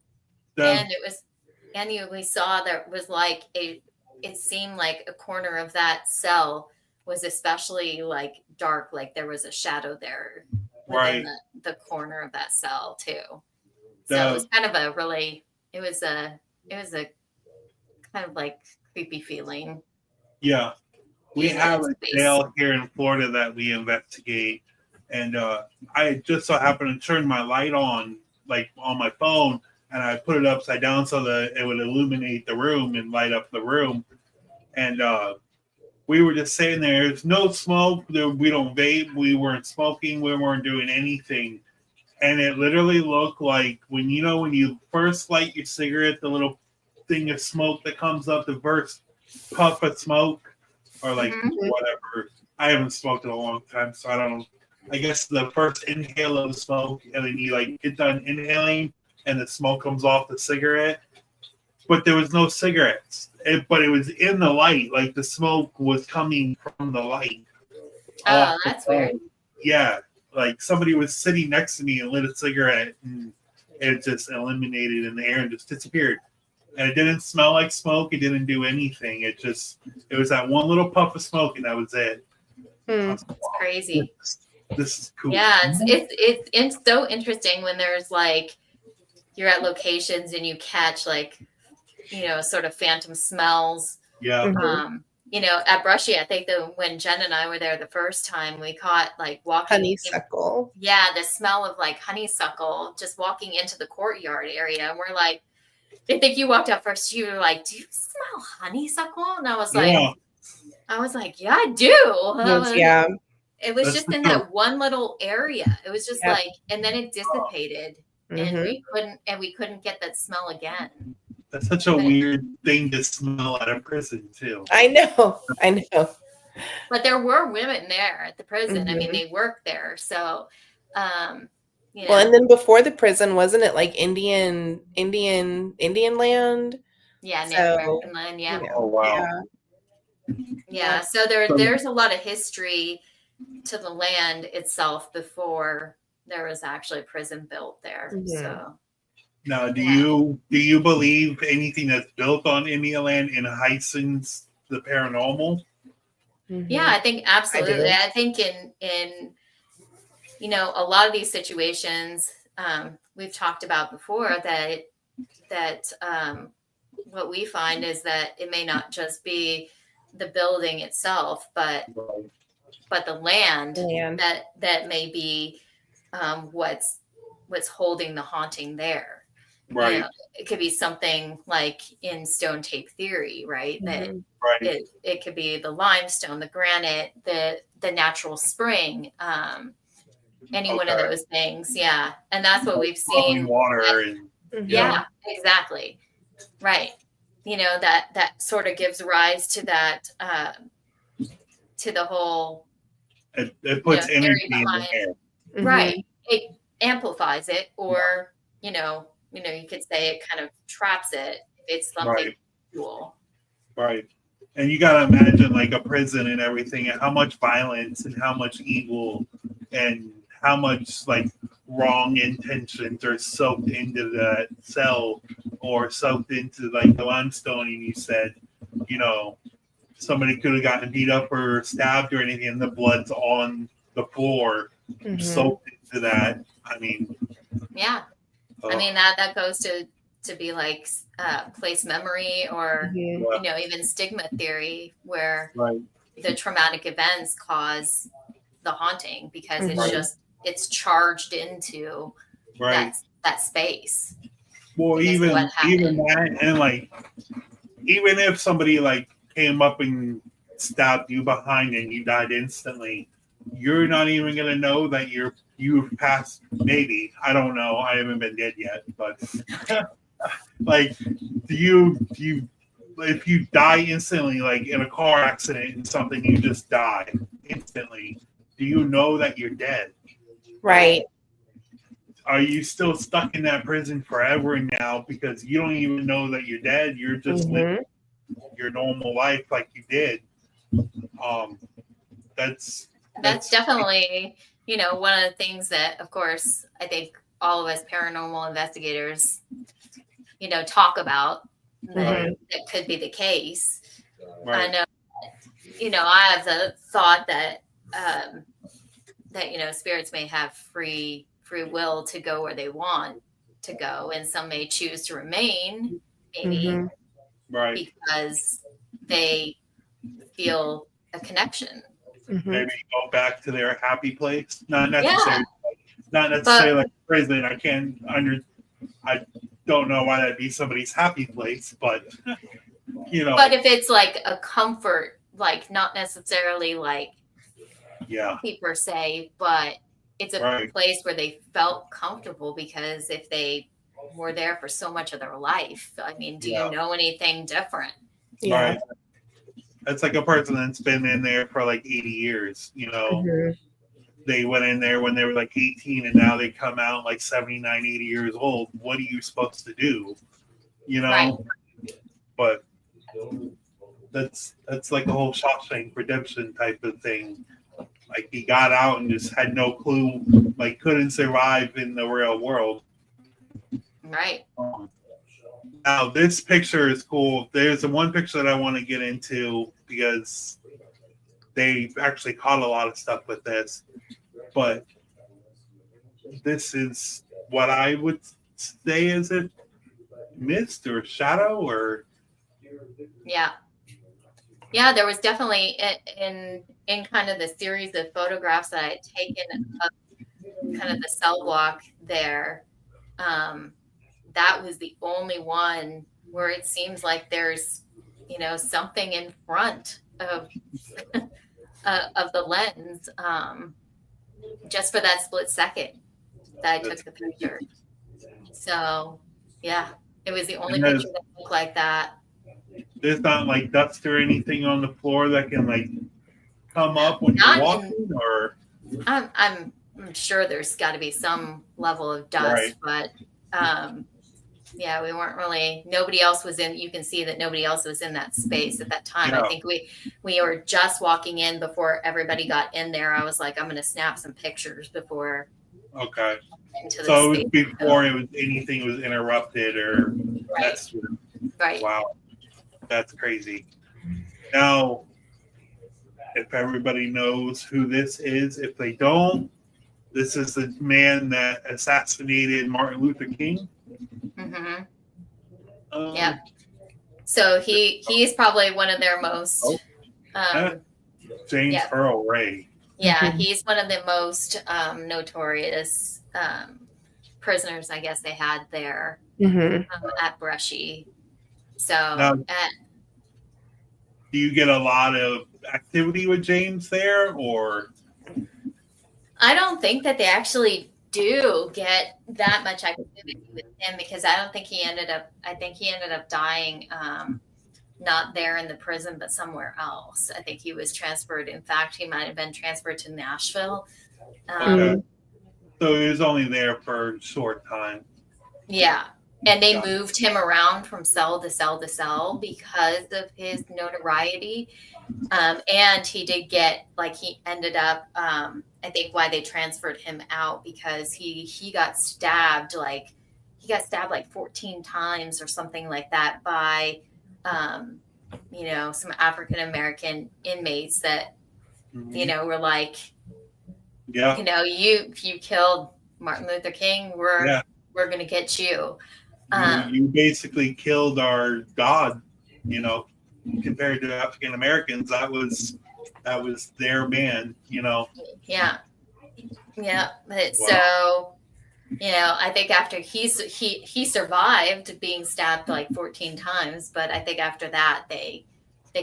and we saw there was like it seemed like a corner of that cell was especially like dark, like there was a shadow there within Right. the corner of that cell too. So The- it was kind of a really, it was a kind of like creepy feeling. Yeah. We in have a space. jail here in Florida that we investigate. And I just so happened to turn my light on, like on my phone, and I put it upside down so that it would illuminate the room and light up the room. And we were just sitting there. There's no smoke. We don't vape. We weren't smoking. We weren't doing anything. And it literally looked like when you first light your cigarette, the little thing of smoke that comes up, the first puff of smoke, or like whatever. I haven't smoked in a long time, so I don't know. I guess the first inhale of smoke, and then you like get done inhaling, and the smoke comes off the cigarette. But there was no cigarettes. But it was in the light, like the smoke was coming from the light. Oh, that's weird. Yeah, like somebody was sitting next to me and lit a cigarette, and it just eliminated in the air and just disappeared. And it didn't smell like smoke. It didn't do anything. It was that one little puff of smoke, and that was it. Hmm. It's Crazy. This is cool. Yeah, it's so interesting when there's like you're at locations and you catch like sort of phantom smells. Yeah. Mhm. At Brushy, I think when Jen and I were there the first time, we caught like walking. Honeysuckle. Yeah, the smell of like honeysuckle just walking into the courtyard area, and we're like, I think you walked out first. You were like, "Do you smell honeysuckle?" And I was like, "Yeah, I do." Yeah. It was That's just the in truth. that one little area. It was just Yep. like, and then it dissipated, and Mhm. we couldn't get that smell again. That's such a weird thing to smell at a prison too. I know. But there were women there at the prison. I mean, Mhm. they worked there, so Well, and then before the prison, wasn't it like Indian land? yeah, Native So, American land, yeah. Oh wow. Yeah. Yeah, so there's a lot of history to the land itself before there was actually a prison built there. Mhm. So Now, do you believe anything that's built on Indian land enhances the paranormal? Mhm. yeah, I think absolutely. I think in a lot of these situations we've talked about before that what we find is that it may not just be the building itself, but the land that may be what's holding the haunting there. Right. It could be something like in stone tape theory, right? That Right. it could be the limestone, the granite, the natural spring, any one of those things. Yeah. And that's what we've Flowing seen. water and Yeah, exactly. Right. That sort of gives rise to that to the whole it puts theory energy in the behind. air. Mhm. Right. It amplifies it, or you could say it kind of traps it if it's something cool. Right. And you gotta imagine like a prison and everything, and how much violence and how much evil and how much like wrong intentions are soaked into that cell or soaked into like the limestone. And you said, somebody could have gotten beat up or stabbed or anything, and the blood's on the floor, Mhm. soaked into that. I mean, Yeah. I mean that goes to be like place memory, or Mhm. even stigma theory, where right. the traumatic events cause the haunting because Mhm. it's charged into Right. that space. Well, even that, and like, even if somebody like came up and stabbed you behind and you died instantly, you're not even gonna know that you've passed. Maybe, I don't know. I haven't been dead yet, but like, do you if you die instantly, like in a car accident and something, you just die instantly. Do you know that you're dead? Right. Are you still stuck in that prison forever now because you don't even know that you're dead? You're just living. your normal life like you did. That's definitely, one of the things that, of course, I think all of us paranormal investigators, talk about right, that could be the case. I right, know, I have the thought that, spirits may have free will to go where they want to go, and some may choose to remain, maybe right. because they feel a connection. Maybe go back to their happy place. Not Yeah, necessarily, not necessarily like prison. I don't know why that'd be somebody's happy place, but but if it's like a comfort, like not necessarily like yeah, happy per se, but it's a right, place where they felt comfortable, because if they were there for so much of their life, I mean, do yeah, you know anything different? Yeah. right. It's like a person that's been in there for like 80 years. They went in there when they were like 18, and now they come out like 79, 80 years old. What are you supposed to do? Right. But that's like a whole Shawshank Redemption type of thing. Like he got out and just had no clue, like couldn't survive in the real world. Right. Now this picture is cool. There's the one picture that I want to get into because they actually caught a lot of stuff with this. But this is what I would say is it mist or shadow or Yeah, there was definitely in kind of the series of photographs that I had taken of kind of the cell block there. That was the only one where it seems like there's something in front of of the lens, just for that split second that I took the picture. So yeah, it was the only picture that looked like that. There's not like dust or anything on the floor that can like come up when you're walking, or I'm sure there's got to be some level of dust, right. but yeah, we weren't really. Nobody else was in. You can see that nobody else was in that space at that time. Yeah. I think we were just walking in before everybody got in there. I was like, I'm going to snap some pictures before. Okay. So it was before anything was interrupted or right. Right. Wow, that's crazy. Now, if everybody knows who this is, if they don't, this is the man that assassinated Martin Luther King. Mm-hmm. Yeah. So he's probably one of their most. James Earl Ray. Yeah, he's one of the most notorious prisoners, I guess they had there at Brushy. So now, do you get a lot of activity with James there, or? I don't think that they actually do get that much activity with him, because I don't think he ended up. I think he ended up dying. Not there in the prison, but somewhere else. I think he was transferred. In fact, he might have been transferred to Nashville. Okay. So he was only there for a short time. Yeah. And they moved him around from cell to cell to cell because of his notoriety. And he did get, like, he ended up, I think why they transferred him out, because he got stabbed, like 14 times or something like that by, some African-American inmates that, were like, if you killed Martin Luther King, we're going to get you. You basically killed our God, compared to African Americans. That was their man, Yeah. But wow. So, I think after he survived being stabbed like 14 times, but I think after that they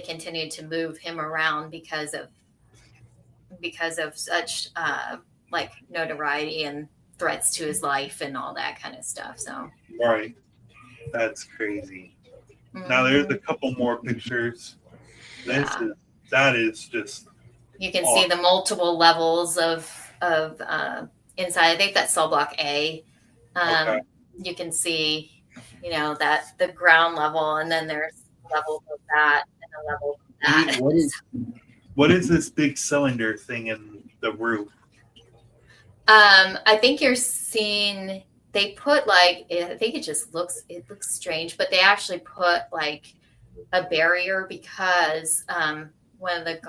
continued to move him around because of such like notoriety and threats to his life and all that kind of stuff. So right, that's crazy. Now there's a couple more pictures. That is just. You can see the multiple levels of inside. I think that's cell block A. You can see, that the ground level, and then there's level of that and a level of that. What is this big cylinder thing in the roof? I think you're seeing they put like I think it looks strange, but they actually put like a barrier because one of the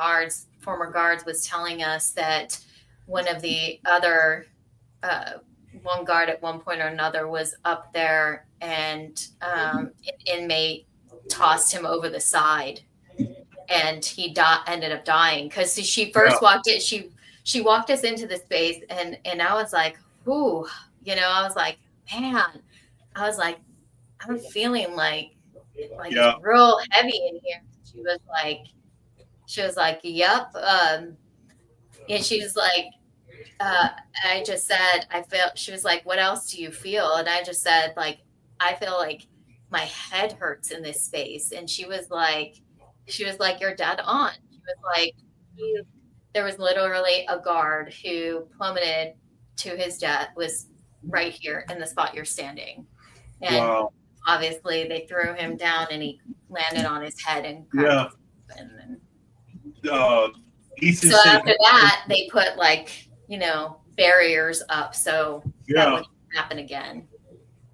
former guards, was telling us that one of the other one guard at one point or another was up there, and an inmate tossed him over the side, and he ended up dying because she first walked in. She walked us into the space, and I was like, "Ooh," I was like, "Man," I was like, "I'm feeling like it's real heavy in here." She was like, "Yep," and she was like, I just said, I feel, she was like, "What else do you feel?" And I just said, like, "I feel like my head hurts in this space." And she was like, "You're dead on." She was like, there was literally a guard who plummeted to his death, was right here in the spot you're standing. And obviously they threw him down and he landed on his head and cracked his open. So after that, they put barriers up so that wouldn't happen again.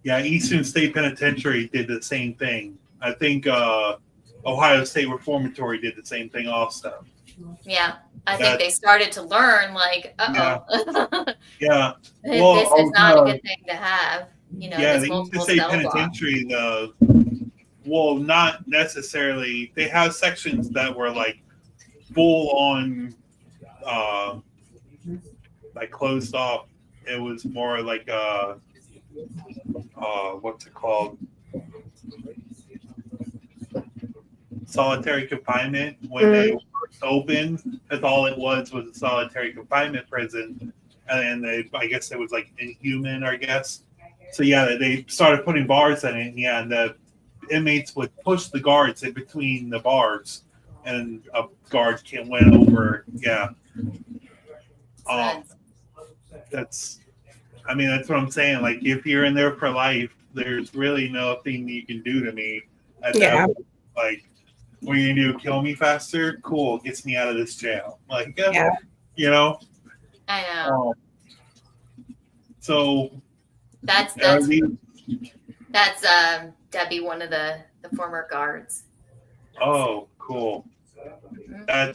Yeah, Eastern State Penitentiary did the same thing. I think Ohio State Reformatory did the same thing also. Yeah, I think they started to learn, Yeah. This is not a good thing to have. The Eastern State Penitentiary, not necessarily. They have sections that were like full on, like closed off. It was more like what's it called? Solitary confinement. When they first opened, that's all it was a solitary confinement prison. And I guess it was like inhuman, I guess. So they started putting bars in it. And the inmates would push the guards in between the bars, and a guard went over. Yeah. That's what I'm saying. Like, if you're in there for life, there's really nothing you can do to me at that point. Like, what are you gonna do? Kill me faster? Cool, gets me out of this jail. Like, I know. So that's Debbie, one of the former guards. Oh, cool. I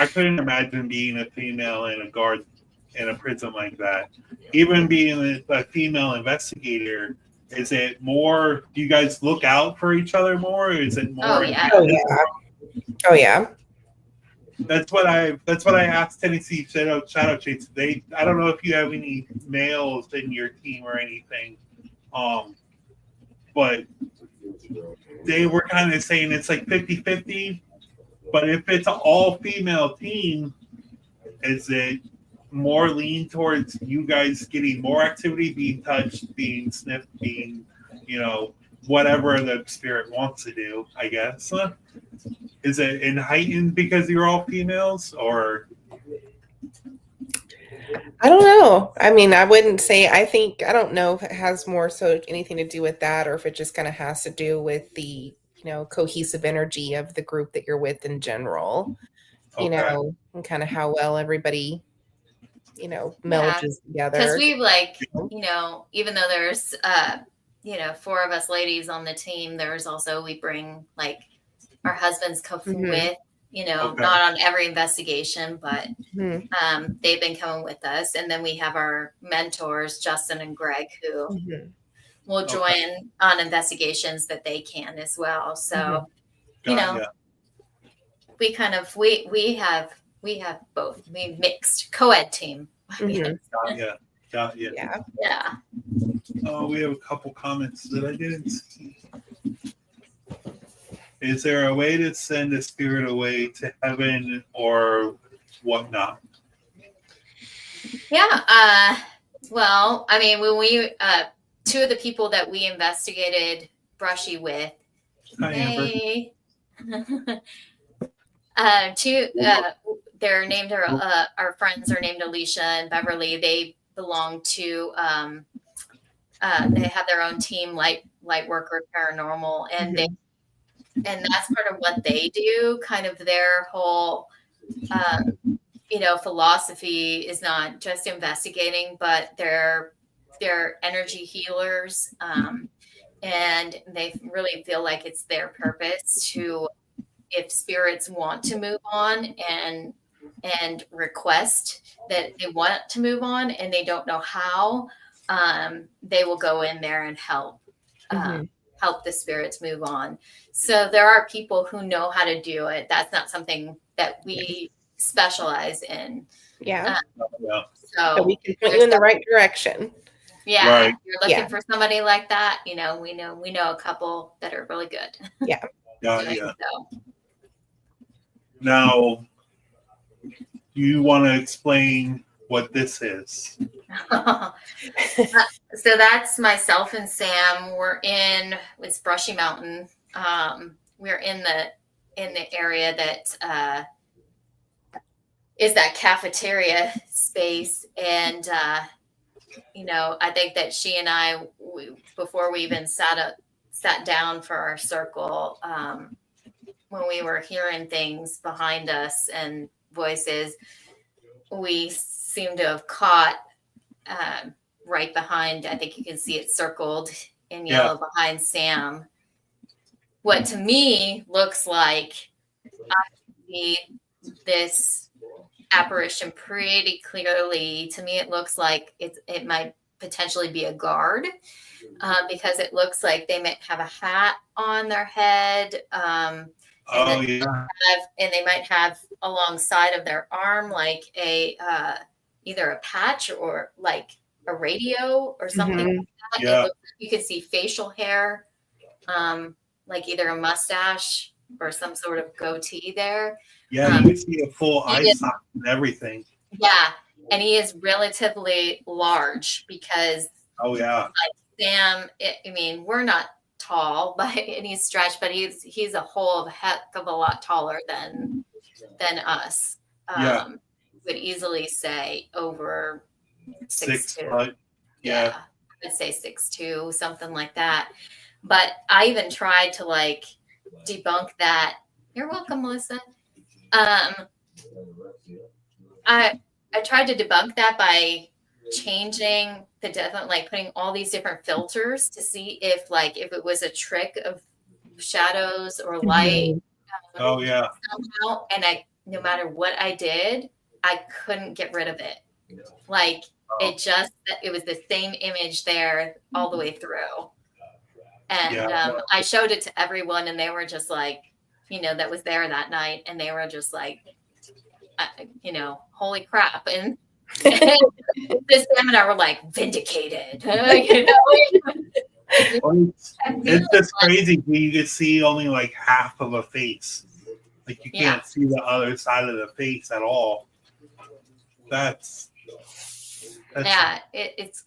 couldn't imagine being a female and a guard in a prison like that. Even being a female investigator, is it more? Do you guys look out for each other more? Or is it more? Oh yeah. That's what I asked Tennessee Shadow Chase. I don't know if you have any males in your team or anything, but they were kind of saying it's like 50-50. But if it's an all-female team, is it more lean towards you guys getting more activity, being touched, being sniffed, being, whatever the spirit wants to do, I guess? Is it in heightened because you're all females, or? I don't know. I mean, I wouldn't say, I don't know if it has more so anything to do with that, or if it just kind of has to do with the, cohesive energy of the group that you're with in general, and kind of how well everybody, melges together. Because we've even though there's, 4 of us ladies on the team, there's also, we bring our husbands come with, not on every investigation, but they've been coming with us. And then we have our mentors, Justin and Greg, who will join on investigations that they can as well. So, we kind of, we have both. We mixed co-ed team. Got you. Yeah. Oh, we have a couple comments that I didn't see. Is there a way to send a spirit away to heaven or whatnot? Yeah. Well, I mean, when we 2 of the people that we investigated Brushy with, they're named our friends are named Alicia and Beverly. They belong to they have their own team, light worker paranormal, and and that's part of what they do. Kind of their whole philosophy is not just investigating, but they're energy healers, and they really feel like it's their purpose to, if spirits want to move on and request that they want to move on and they don't know how, they will go in there and help the spirits move on. So there are people who know how to do it. That's not something that we specialize in. Yeah. So we can point you in the right direction. Yeah. Right. If you're looking for somebody like that, we know a couple that are really good. Yeah. So. Now, you want to explain what this is? So that's myself and Sam. It's Brushy Mountain. We're in the area that is that cafeteria space, and I think that she and I, before we even sat down for our circle, when we were hearing things behind us and voices, we seem to have caught right behind, I think you can see it circled in yellow behind Sam, what to me looks like, I see this apparition pretty clearly. To me, it looks like it might potentially be a guard, because it looks like they might have a hat on their head, and they might have alongside of their arm like either a patch or like a radio or something like that. It looks like you could see facial hair, like either a mustache or some sort of goatee there. Yeah, you can see a full eye socket and everything. Yeah, and he is relatively large because like Sam, we're not tall by any stretch, but he's a whole heck of a lot taller than us. Would easily say over 6'2". Yeah, I'd say 6'2", something like that. But I even tried to like debunk that. You're welcome, Melissa. I tried to debunk that by changing the different, like putting all these different filters to see if it was a trick of shadows or light. Somehow, and no matter what I did, I couldn't get rid of it. Like it was the same image there all the way through. And I showed it to everyone, and they were just like, that was there that night, and they were just like, holy crap. And this Sam and I were like, vindicated. It's just crazy. You can see only like half of a face. Like you can't see the other side of the face at all. That's it's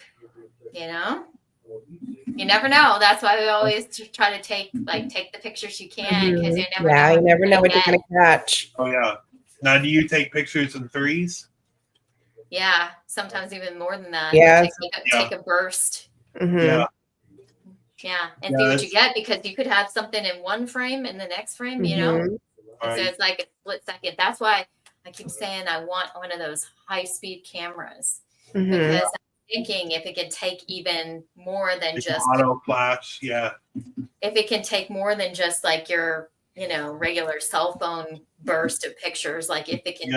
you never know. That's why we always try to take the pictures you can, because you never know what you're gonna catch. Oh yeah. Now, do you take pictures in threes? Yeah, sometimes even more than that. Yeah, take a burst. Yeah, and see what you get, because you could have something in one frame and the next frame, And so it's like a split second. That's why I keep saying I want one of those high-speed cameras, because I'm thinking if it can take even more than just auto flash. Yeah, if it can take more than just like your regular cell phone burst of pictures, like if it can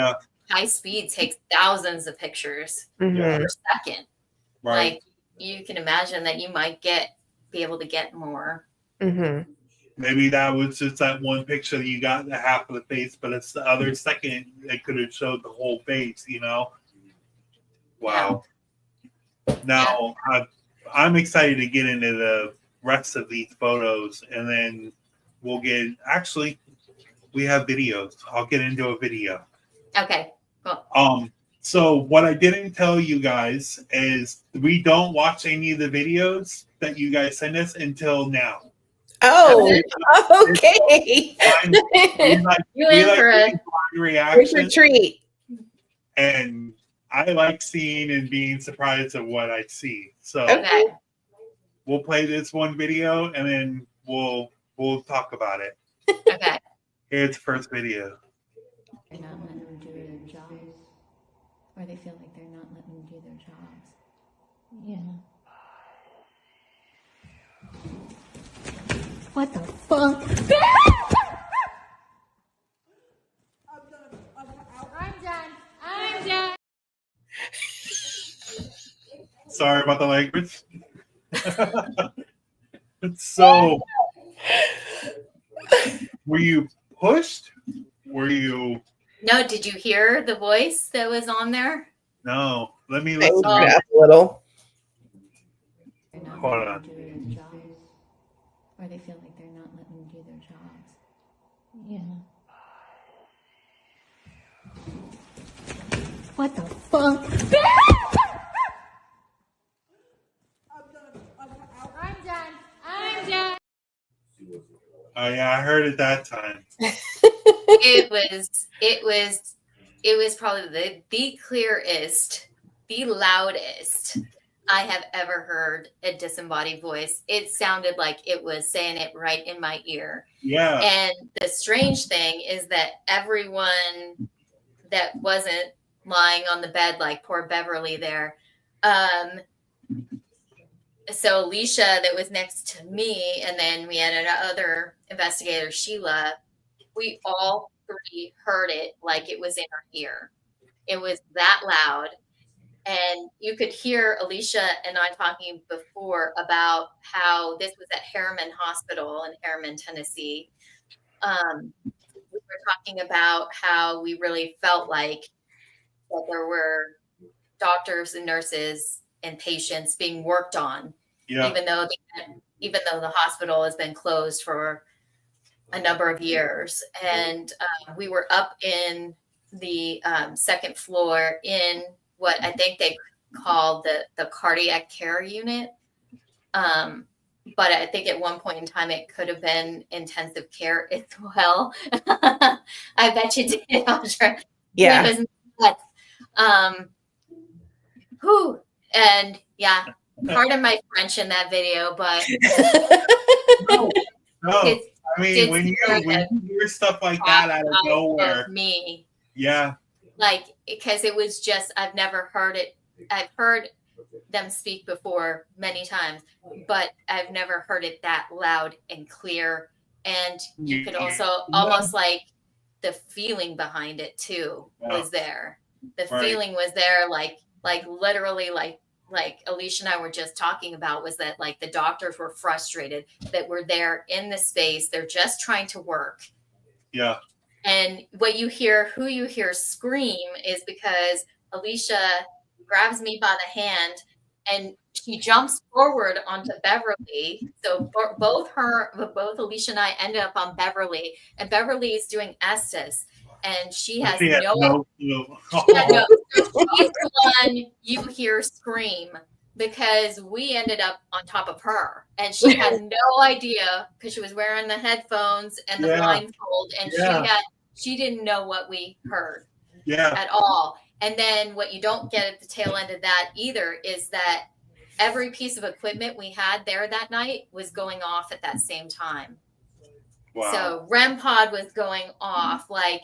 high speed takes thousands of pictures per second, like you can imagine that you might be able to get more. Maybe that was just that one picture that you got the half of the face, but it's the other second that could have showed the whole face. Wow. Now I'm excited to get into the rest of these photos, and then we'll we have videos. I'll get into a video. Okay, cool. So what I didn't tell you guys is we don't watch any of the videos that you guys send us until now. Oh, okay. We like reactions. Here's your treat. And I like seeing and being surprised at what I see. So we'll play this one video and then we'll talk about it. Okay. Here's the first video. They're not letting them do their jobs, or they feel like they're not letting them do their jobs. Yeah. What the fuck? I'm done. Sorry about the language. So, were you pushed? Were you? No, did you hear the voice that was on there? No. Let me I listen. opened it up a little. They're not Hold letting on. them do their jobs, or they feel like they're not letting them do their jobs. Yeah. What the fuck? I'm done. Oh yeah, I heard it that time. It was probably the clearest, the loudest I have ever heard a disembodied voice. It sounded like it was saying it right in my ear. Yeah. And the strange thing is that everyone that wasn't lying on the bed like poor Beverly there, so Alicia that was next to me, and then we had another investigator, Sheila, we all three heard it like it was in our ear. It was that loud. And you could hear Alicia and I talking before about how this was at Harriman Hospital in Harriman, Tennessee. We were talking about how we really felt like that there were doctors and nurses and patients being worked on, Yeah. even though the hospital has been closed for a number of years. And we were up in the second floor in what I think they call the cardiac care unit. But I think at one point in time it could have been intensive care as well. I bet you did. Yeah. It was nuts. And yeah, pardon my French in that video, but No. it's I mean, it's when you hear stuff like that out of out nowhere, of me. yeah, Like, because it was just, I've never heard it. I've heard them speak before many times, but I've never heard it that loud and clear. And you could also almost like the feeling behind it too was there. The feeling was there, like literally, like Alicia and I were just talking about, was that like the doctors were frustrated that we're there in the space. They're just trying to work. yeah, And who you hear scream is because Alicia grabs me by the hand and she jumps forward onto Beverly. So both Alicia and I ended up on Beverly, and Beverly is doing Estes, and she has no clue. She's the one you hear scream because we ended up on top of her, and she had no idea because she was wearing the headphones and the blindfold, and she didn't know what we heard at all. And then what you don't get at the tail end of that either is that every piece of equipment we had there that night was going off at that same time. Wow. So REM pod was going off, like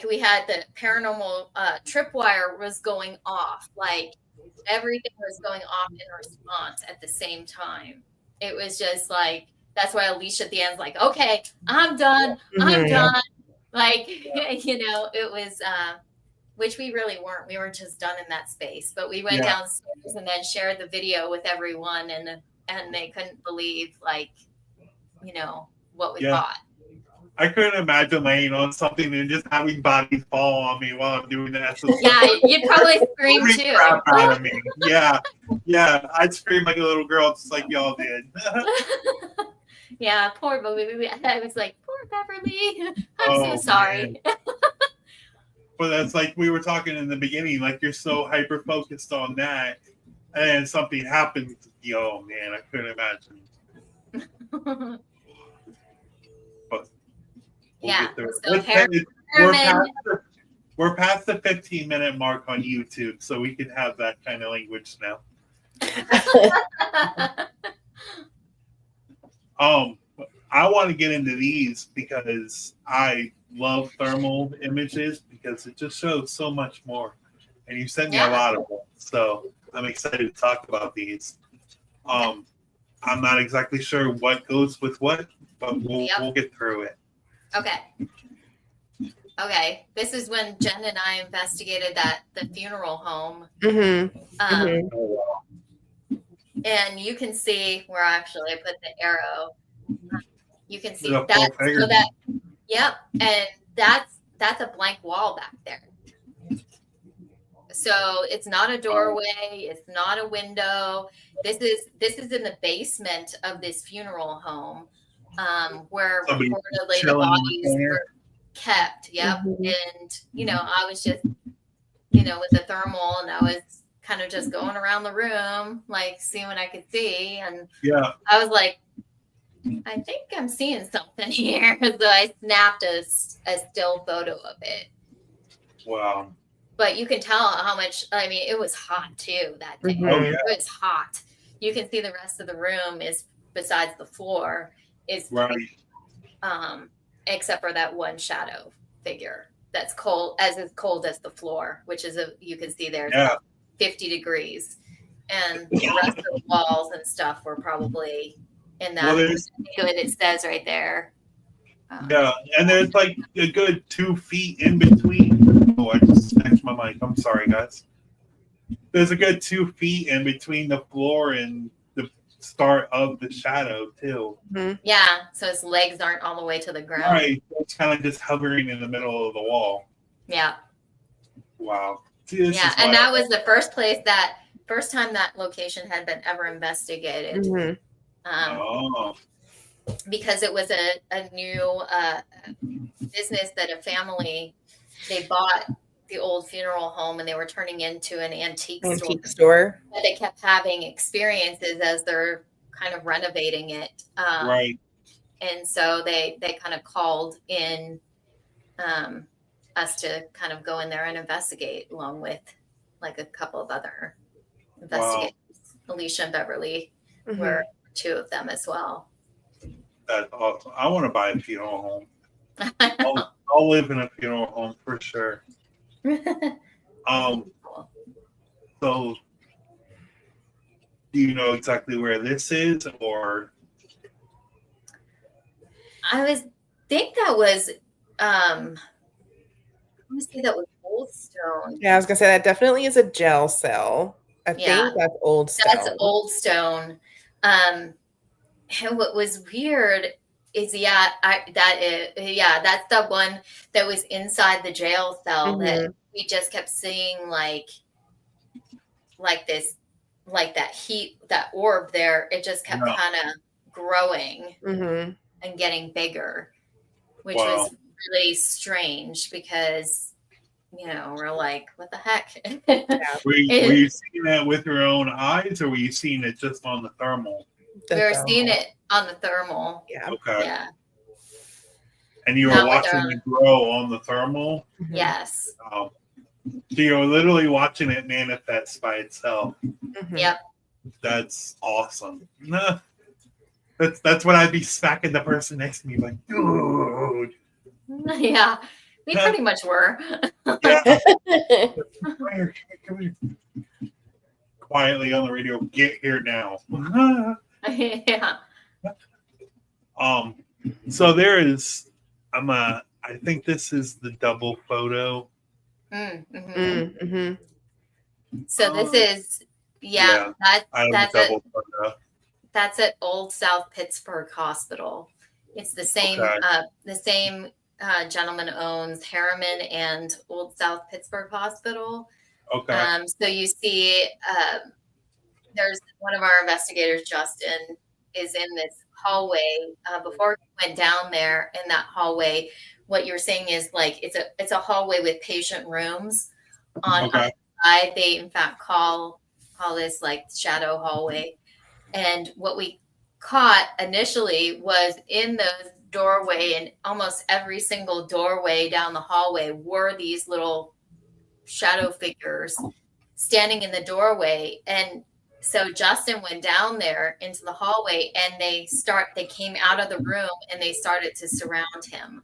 we had the paranormal tripwire was going off, like everything was going off in response at the same time. It was just like, that's why Alicia at the end's like, okay, I'm done. I'm done. Like, it was, which we really weren't. We were just done in that space. But we went downstairs and then shared the video with everyone, and they couldn't believe, like, what we got. I couldn't imagine laying on something and just having bodies fall on me while I'm doing that. Yeah, you'd probably scream too. Crap out of me. Yeah, I'd scream like a little girl, just like y'all did. Yeah, poor Beverly. I was like, poor Beverly. I'm so sorry. But that's like we were talking in the beginning, like you're so hyper focused on that, and something happened. Yo, man, I couldn't imagine. But we're past the 15-minute mark on YouTube, so we can have that kind of language now. I want to get into these because I love thermal images because it just shows so much more. And you sent me a Yeah. lot of them, so I'm excited to talk about these. I'm not exactly sure what goes with what, but we'll get through it. Okay. This is when Jen and I investigated the funeral home. Mm-hmm. Um, Oh, wow. And you can see where actually I put the arrow. You can see The that. full figure. So that, yep. And that's a blank wall back there. So it's not a doorway. It's not a window. This is in the basement of this funeral home, where Somebody reportedly the chilling in the bodies corner. were kept. Yep. Mhm. And I was just, with the thermal, and I was kind of just going around the room, like seeing what I could see, and Yeah. I was like, I think I'm seeing something here. So I snapped a still photo of it. Wow. But you can tell how much, it was hot too that day. Mhm. Oh yeah. It was hot. You can see the rest of the room is, besides the floor, is Right. except for that one shadow figure that's cold as the floor, which is you can see there's Yeah. about 50 degrees. And the rest of the walls and stuff were probably in that. Well, there's It says right there. yeah, and there's like a good 2 feet in between. Oh, I just snatched my mic. I'm sorry, guys. There's a good 2 feet in between the floor and the start of the shadow too. Yeah, so his legs aren't all the way to the ground. Right, it's kind of just hovering in the middle of the wall. Yeah. Wow. See, this Yeah, is and why- that was the first time that location had been ever investigated. Mhm. Oh, Because it was a new business that a family, they bought the old funeral home and they were turning into an antique store. But they kept having experiences as they're kind of renovating it. right. And so they kind of called in us to kind of go in there and investigate, along with like a couple of other investigators. Alicia and Beverly were two of them as well. That's awesome. I want to buy a funeral home. I'll live in a funeral home for sure. So, do you know exactly where this is, or? I think that was I want to say that was Old Stone. Yeah, I was gonna say that definitely is a jail cell. I Yeah. think that's Old Stone. That's Old Stone. And what was weird is that's the one that was inside the jail cell that we just kept seeing like this, like that heat, that orb there. It just kept kind of growing and getting bigger, which was really strange because we're like, what the heck? Were you seeing that with your own eyes, or were you seeing it just on the thermal? We were seeing it on the thermal. Yeah. Okay. Yeah. And you were watching it grow on the thermal? Yes. So you're literally watching it manifest by itself. Yep. That's awesome. That's what I'd be smacking the person next to me like, dude. Yeah. We pretty much were. Yeah. Come here. Quietly on the radio, get here now. Yeah. So there is I think this is the double photo. So this is that's at Old South Pittsburgh Hospital. It's the same gentleman owns Harriman and Old South Pittsburgh Hospital. Okay. So you see there's one of our investigators, Justin, is in this hallway. Before he went down there in that hallway, what you're saying is like it's a hallway with patient rooms on either side. They in fact call this like shadow hallway. And what we caught initially was in the doorway, and almost every single doorway down the hallway were these little shadow figures standing in the doorway. And So Justin went down there into the hallway, and they came out of the room and they started to surround him.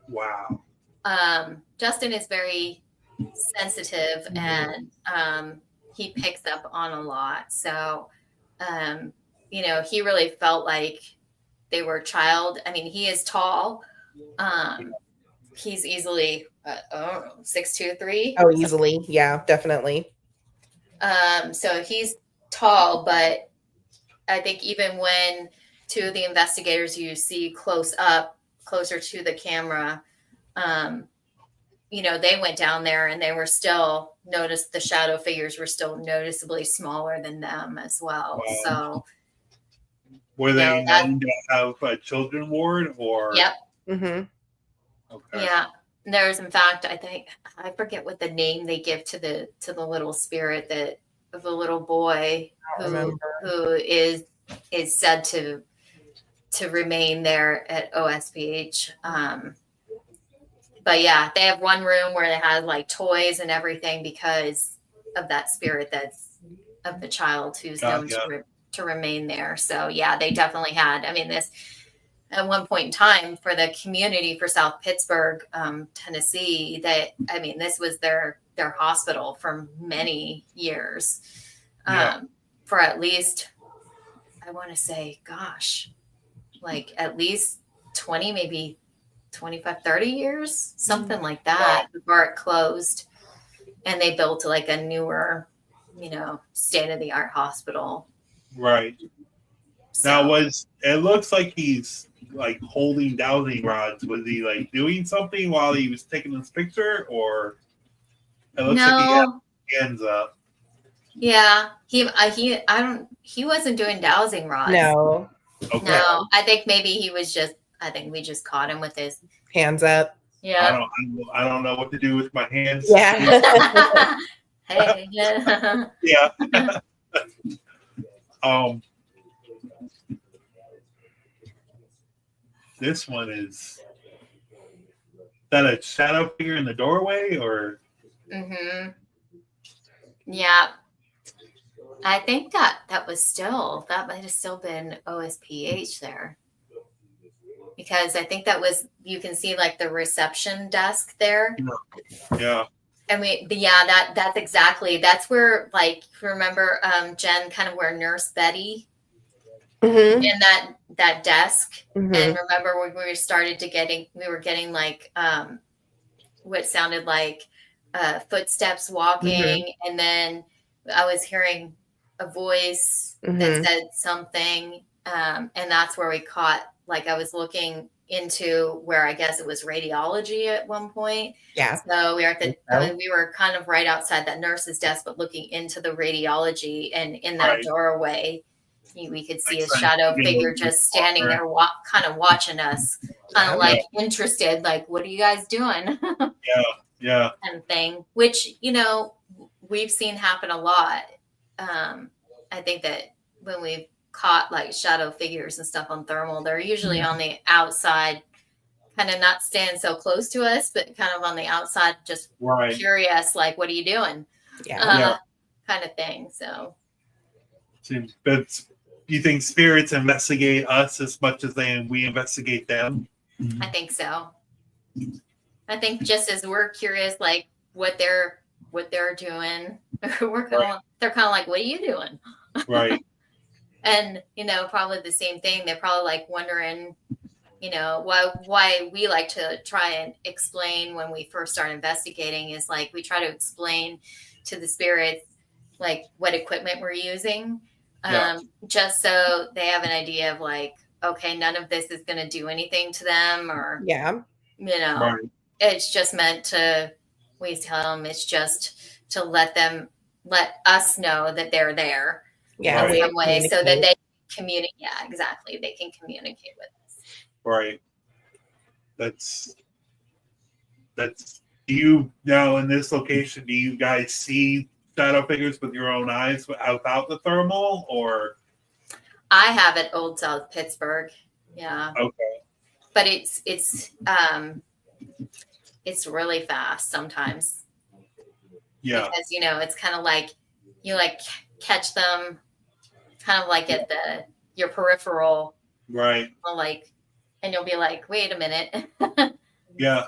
Wow. Justin is very sensitive, and he picks up on a lot. So, he really felt like they were a child. I mean, he is tall. He's easily, 6'2", 3". Oh, easily. Yeah, definitely. So he's tall, but I think even when two of the investigators you see closer to the camera, they went down there and they were still noticed the shadow figures were still noticeably smaller than them as well. Wow. So were they known to have a children ward or? Yep. Mm-hmm. Okay. Yeah. There's, in fact, I forget what the name they give to the little spirit of the little boy who is said to remain there at OSPH. But yeah, they have one room where they have like toys and everything because of that spirit that's of the child who's known to remain there. So yeah, they definitely had. I mean, this at one point in time for the community for South Pittsburgh, Tennessee. This was their hospital for many years. For at least, I want to say, gosh, like at least 20, maybe 25, 30 years, something like that, before it closed. And they built like a newer, state-of-the-art hospital. Right. So, Now it looks like he's like holding dowsing rods. Was he like doing something while he was taking this picture, or it looks like he had hands up? Yeah, he wasn't doing dowsing rods. No. Okay. No, I think maybe I think we just caught him with his hands up. Yeah. I don't know what to do with my hands. Yeah. Hey. Yeah. Yeah. This one is that a shadow figure in the doorway or? Mm-hmm. Yeah. I think that might have still been OSPH there. Because I think you can see like the reception desk there. Yeah. That's where, like, remember Jen, kind of where Nurse Betty in that desk. Mm-hmm. And remember when we were getting like what sounded like footsteps walking, and then I was hearing a voice that said something, and that's where we caught, like, I was looking into where I guess it was radiology at one point. Yeah. So we were kind of right outside that nurse's desk, but looking into the radiology, and in that doorway, we could see a shadow figure just standing there, kind of watching us, kind of like interested, like, what are you guys doing? Yeah. And thing, which, we've seen happen a lot. I think that when we've caught like shadow figures and stuff on thermal, they're usually on the outside, kind of not standing so close to us, but kind of on the outside, just curious, like, what are you doing? Kind of thing. So but you think spirits investigate us as much as we investigate them? I think so. I think just as we're curious, like what they're doing, they're kind of like, what are you doing? Right. And, probably the same thing. They're probably like wondering, why we like to try and explain when we first start investigating is like, we try to explain to the spirits, like, what equipment we're using, just so they have an idea of like, okay, none of this is going to do anything to them, or, it's just meant to, we tell them it's just to let us know that they're there. Yeah, in some way, so that they communicate. Yeah, exactly. They can communicate with us. Right. That's you now in this location. Do you guys see shadow figures with your own eyes without the thermal, or? I have at Old South Pittsburgh. Yeah. Okay. But it's really fast sometimes. Yeah. Because it's kind of like you like catch them kind of like at your peripheral, Right. like, and you'll be like, wait a minute. Yeah.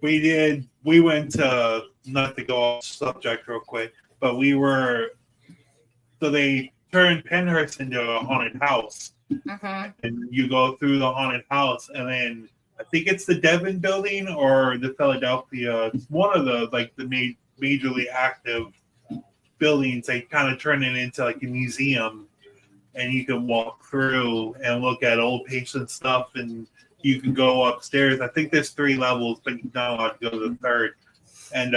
We went to, not to go off subject real quick, but so they turned Penhurst into a haunted house. Mm-hmm. And you go through the haunted house, and then I think it's the Devon building or the Philadelphia. It's one of the majorly active buildings. They kind of turn it into like a museum, and you can walk through and look at old patient stuff, and you can go upstairs. I think there's 3 levels, but you don't have to go to the 3rd. And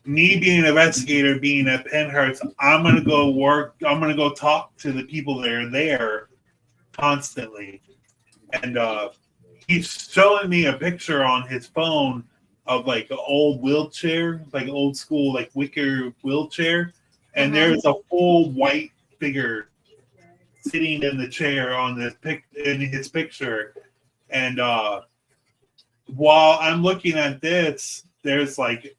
me being an investigator, being at Penhurst, I'm gonna go talk to the people that are there constantly. And he's showing me a picture on his phone of like an old wheelchair, like old school, like wicker wheelchair. And there's a full white figure sitting in the chair on in his picture. And while I'm looking at this, there's like,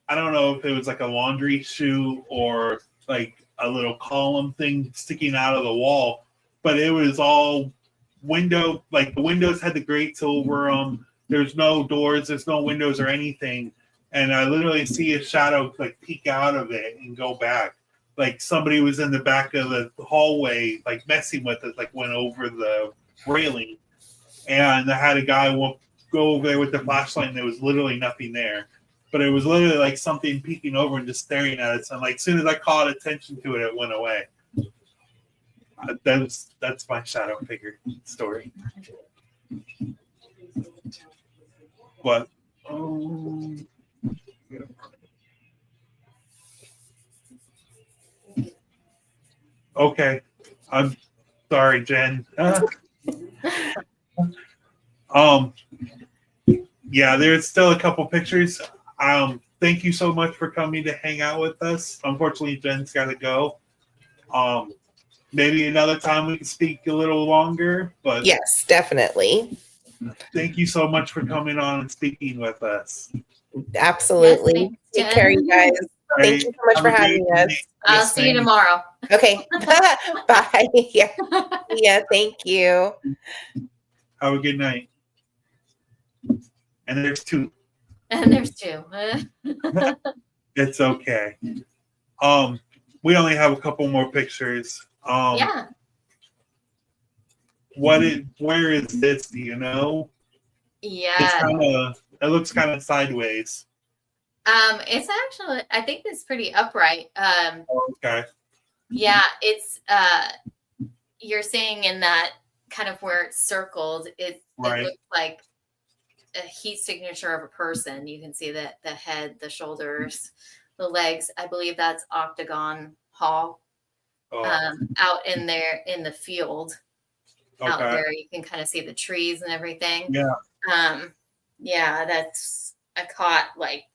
I don't know if it was like a laundry chute or like a little column thing sticking out of the wall, but it was all window, like the windows had the grates over them. There's no doors, there's no windows or anything. And I literally see a shadow like peek out of it and go back. Like somebody was in the back of the hallway, like messing with it, like went over the railing. And I had a guy go over there with the flashlight, and there was literally nothing there. But it was literally like something peeking over and just staring at it. So like, as soon as I caught attention to it, it went away. That's my shadow figure story. But okay, I'm sorry, Jen. Yeah, there's still a couple pictures. Thank you so much for coming to hang out with us. Unfortunately, Jen's got to go. Maybe another time we can speak a little longer. But Yes, definitely. Thank you so much for coming on and speaking with us. Absolutely. Yes, Take care, you guys. All Thank you so much for having us. I'll see you tomorrow. Okay. Bye. Yeah. Yeah. Thank you. Have a good night. And there's 2. And there's 2. It's okay. We only have a couple more pictures. Yeah. Where is this? Do you know? Yeah. It looks kind of sideways. It's actually, I think it's pretty upright. Okay. Yeah, it's you're seeing in that kind of where it's circled, it looks like a heat signature of a person. You can see that the head, the shoulders, the legs. I believe that's Octagon Hall. Out in there in the field. Okay. Out there, you can kind of see the trees and everything. Yeah. Yeah, that's I caught like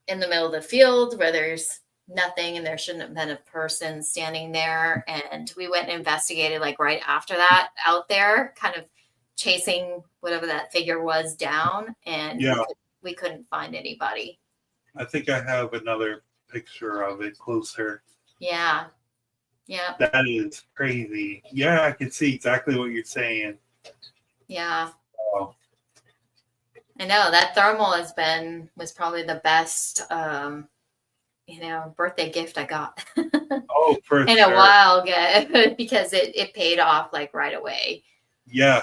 in the middle of the field where there's nothing and there shouldn't have been a person standing there. And we went and investigated like right after that out there, kind of chasing whatever that figure was down. And we couldn't find anybody. I think I have another picture of it closer. Yeah. Yeah. That is crazy. Yeah, I can see exactly what you're saying. Yeah. Oh. I know that thermal was probably the best birthday gift I got. Oh, for in sure. a while ago because it paid off like right away. Yeah.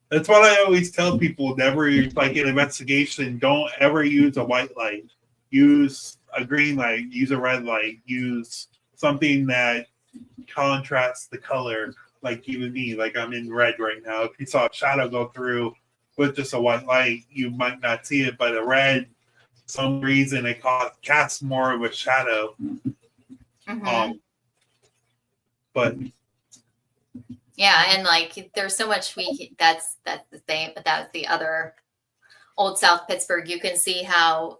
That's what I always tell people. Never, like in investigation, don't ever use a white light. Use a green light, use a red light, use something that contrasts the color. Like even me, like I'm in red right now. If you saw a shadow go through with just a white light, you might not see it, but a red, for some reason, it casts more of a shadow. Mm-hmm. But yeah, and like there's so much that's the thing, but that's the other old South Pittsburgh. You can see how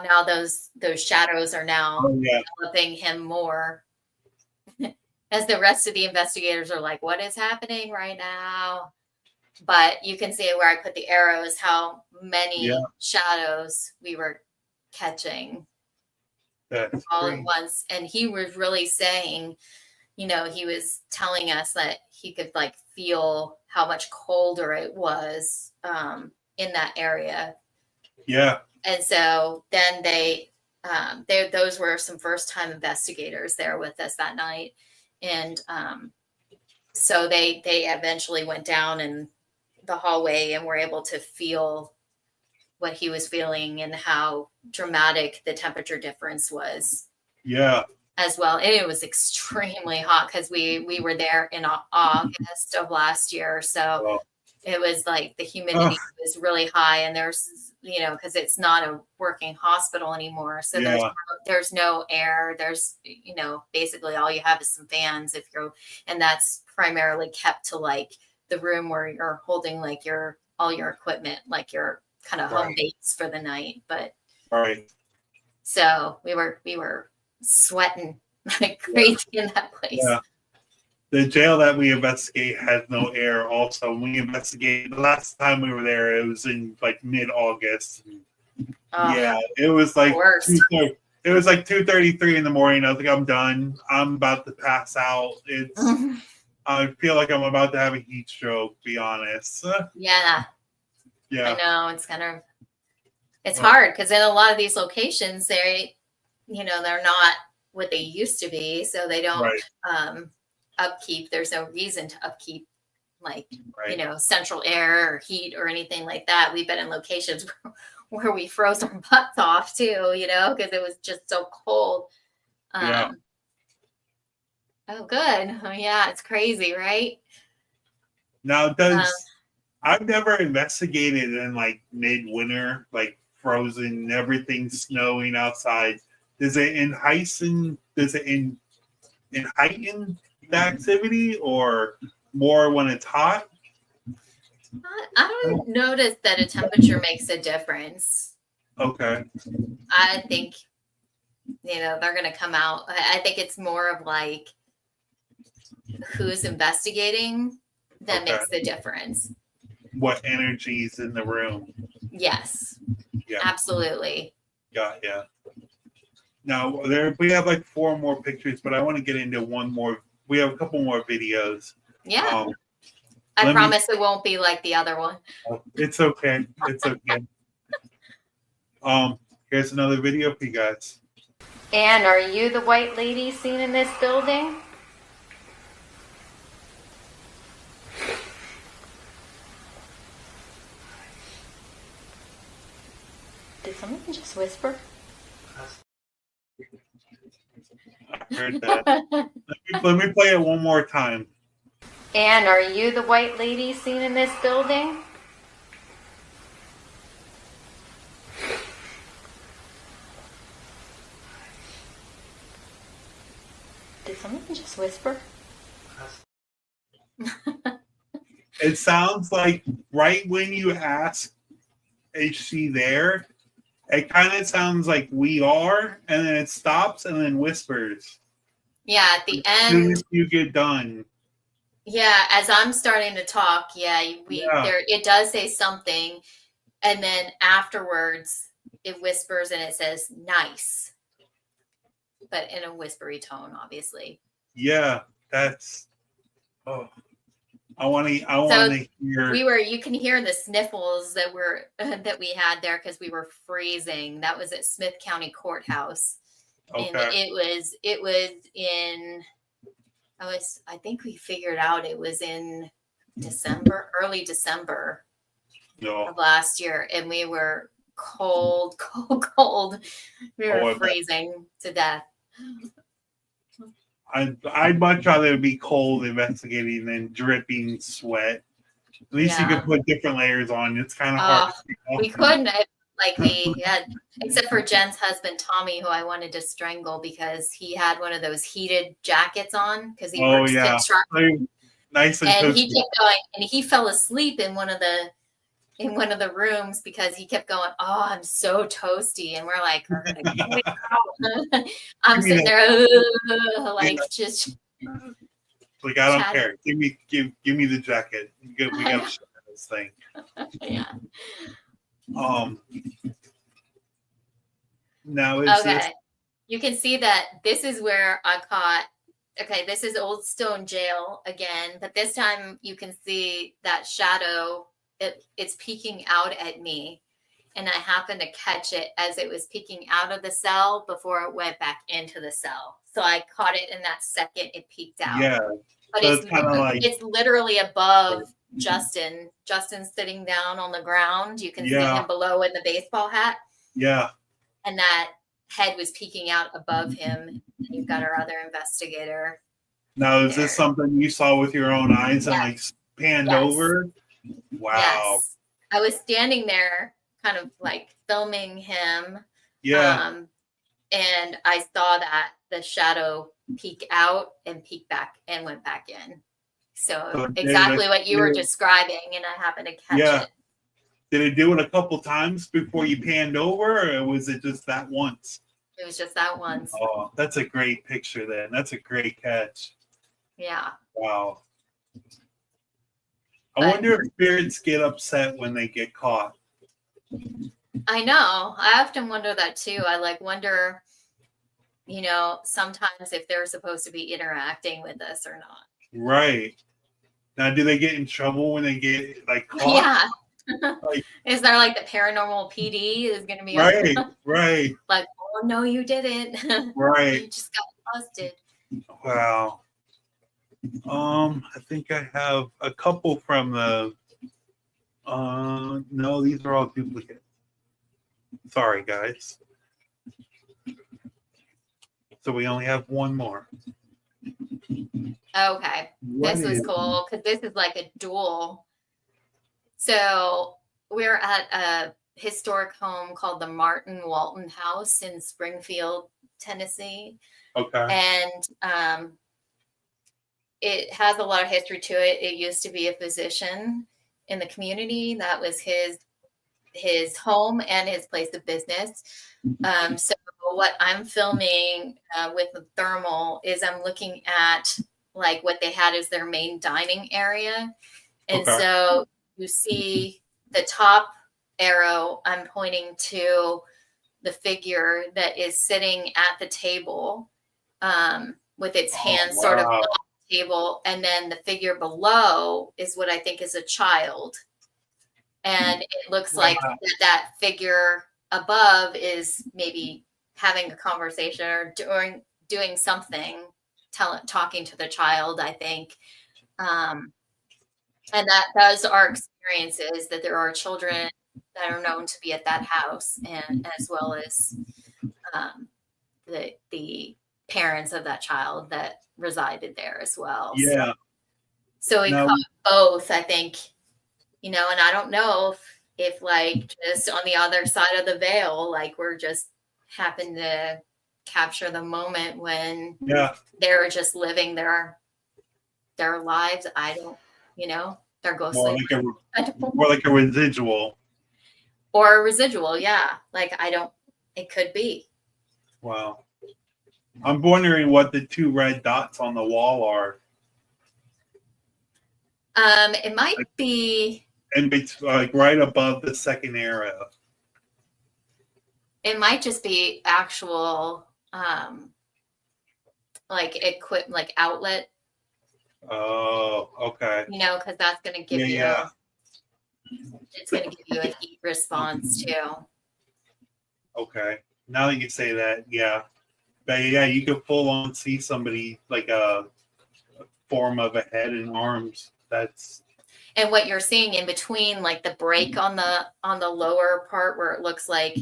now those shadows are now developing him more. As the rest of the investigators are like, what is happening right now? But you can see where I put the arrows, how many shadows we were catching. That's all great. at once. And he was really saying, you know, he was telling us that he could like feel how much colder it was in that area. Yeah. And so then those were some first time investigators there with us that night. And so they eventually went down in the hallway and were able to feel what he was feeling and how dramatic the temperature difference was. Yeah. As well. And it was extremely hot because we were there in August of last year. So Oh. it was like the humidity was really high, and there's, you know, because it's not a working hospital anymore. So there's no air. There's, you know, basically all you have is some fans and that's primarily kept to like the room where you're holding like all your equipment, like your kind of home base for the night. But so we were sweating like crazy in that place. Yeah. The jail that we investigate has no air also. When we investigated the last time we were there, it was in like mid-August. Yeah, it was like it was like 2:33 in the morning. I was like, I'm done. I'm about to pass out. I feel like I'm about to have a heat stroke, to be honest. Yeah. Yeah. I know, it's hard because in a lot of these locations, they're not what they used to be, so they don't upkeep. There's no reason to upkeep like central air or heat or anything like that. We've been in locations where we froze our butts off too, because it was just so cold. Oh, good. Oh, yeah, it's crazy, right? Now, I've never investigated in like midwinter, like frozen, everything snowing outside. Does it heighten the activity or more when it's hot? I don't notice that a temperature makes a difference. Okay. I think, they're going to come out. I think it's more of like who's investigating that makes the difference. What energy is in the room? Yes. Yeah. Absolutely. Yeah. Now, we have like 4 more pictures, but I want to get into one more. We have a couple more videos. Yeah. I promise it won't be like the other one. It's okay. It's okay. Here's another video for you guys. And are you the white lady seen in this building? Did someone just whisper? I heard that. Let me play it one more time. And are you the white lady seen in this building? Did someone just whisper? It sounds like right when you ask, is she there? It kind of sounds like we are, and then it stops and then whispers. Yeah, at the end. As soon as you get done. Yeah, as I'm starting to talk, it does say something, and then afterwards it whispers and it says nice, but in a whispery tone, obviously. Yeah, that's. Oh, I want to hear. You can hear the sniffles that we had there because we were freezing. That was at Smith County Courthouse, and it was in. I think we figured out it was in early December of last year, and we were cold. We were freezing to death. I'd much rather be cold investigating than dripping sweat. At least you could put different layers on. It's kind of hard. We couldn't. We had, except for Jen's husband Tommy, who I wanted to strangle because he had one of those heated jackets on because he works construction. Nice and he kept going, and he fell asleep in one of the rooms because he kept going, "Oh, I'm so toasty," and we're like, I'm sitting there, just like I don't care. Give me the jacket. We got to show this thing. Yeah. Now is this you can see that this is where I caught. Okay, this is Old Stone Jail again, but this time you can see that shadow. It's peeking out at me, and I happened to catch it as it was peeking out of the cell before it went back into the cell. So I caught it in that second it peeked out. Yeah. But So it's kind of like it's literally above Justin. Justin's sitting down on the ground. You can see him below in the baseball hat. Yeah. And that head was peeking out above him. And you've got our other investigator. Now, is this something you saw with your own eyes and like panned over? Wow. Yes. I was standing there kind of like filming him. Yeah. And I saw that the shadow peek out and peek back and went back in. So exactly what you were describing, and I happened to catch it. Did it do it a couple times before you panned over, or was it just that once? It was just that once. Oh, that's a great picture then. That's a great catch. Yeah. Wow. I wonder if spirits get upset when they get caught. I know. I often wonder that too. I wonder, sometimes if they're supposed to be interacting with us or not. Right. Now, do they get in trouble when they get caught? Yeah. Is there the paranormal PD is going to be right? Oh no, you didn't. Right. You just got busted. Wow. I think I have a couple from the. No, these are all duplicates. Sorry, guys. So we only have one more. Okay. This was cool because this is like a duel. So we're at a historic home called the Martin Walton House in Springfield, Tennessee. Okay. And it has a lot of history to it. It used to be a physician in the community. That was his home and his place of business. So what I'm filming with the thermal is I'm looking at what they had as their main dining area. And so you see the top arrow, I'm pointing to the figure that is sitting at the table with its hands sort of on the table. And then the figure below is what I think is a child. And it looks like that figure above is maybe having a conversation or doing something, talking to the child, I think. And those are experiences that there are children that are known to be at that house, and as well as the parents of that child that resided there as well. Yeah. So we caught both, I think, and I don't know if just on the other side of the veil, we're just happen to capture the moment when they're just living their lives. I don't, they're ghostly. More like a residual. Or a residual, yeah. It could be. Wow. I'm wondering what the two red dots on the wall are. It might be. And it's right above the second arrow. It might just be actual, outlet. Oh, okay. Because that's going to give you. Yeah. It's going to give you a heat response too. Okay. Now that you say that, yeah. But yeah, you could full on see somebody a form of a head and arms. And what you're seeing in between, the break on the lower part where it looks like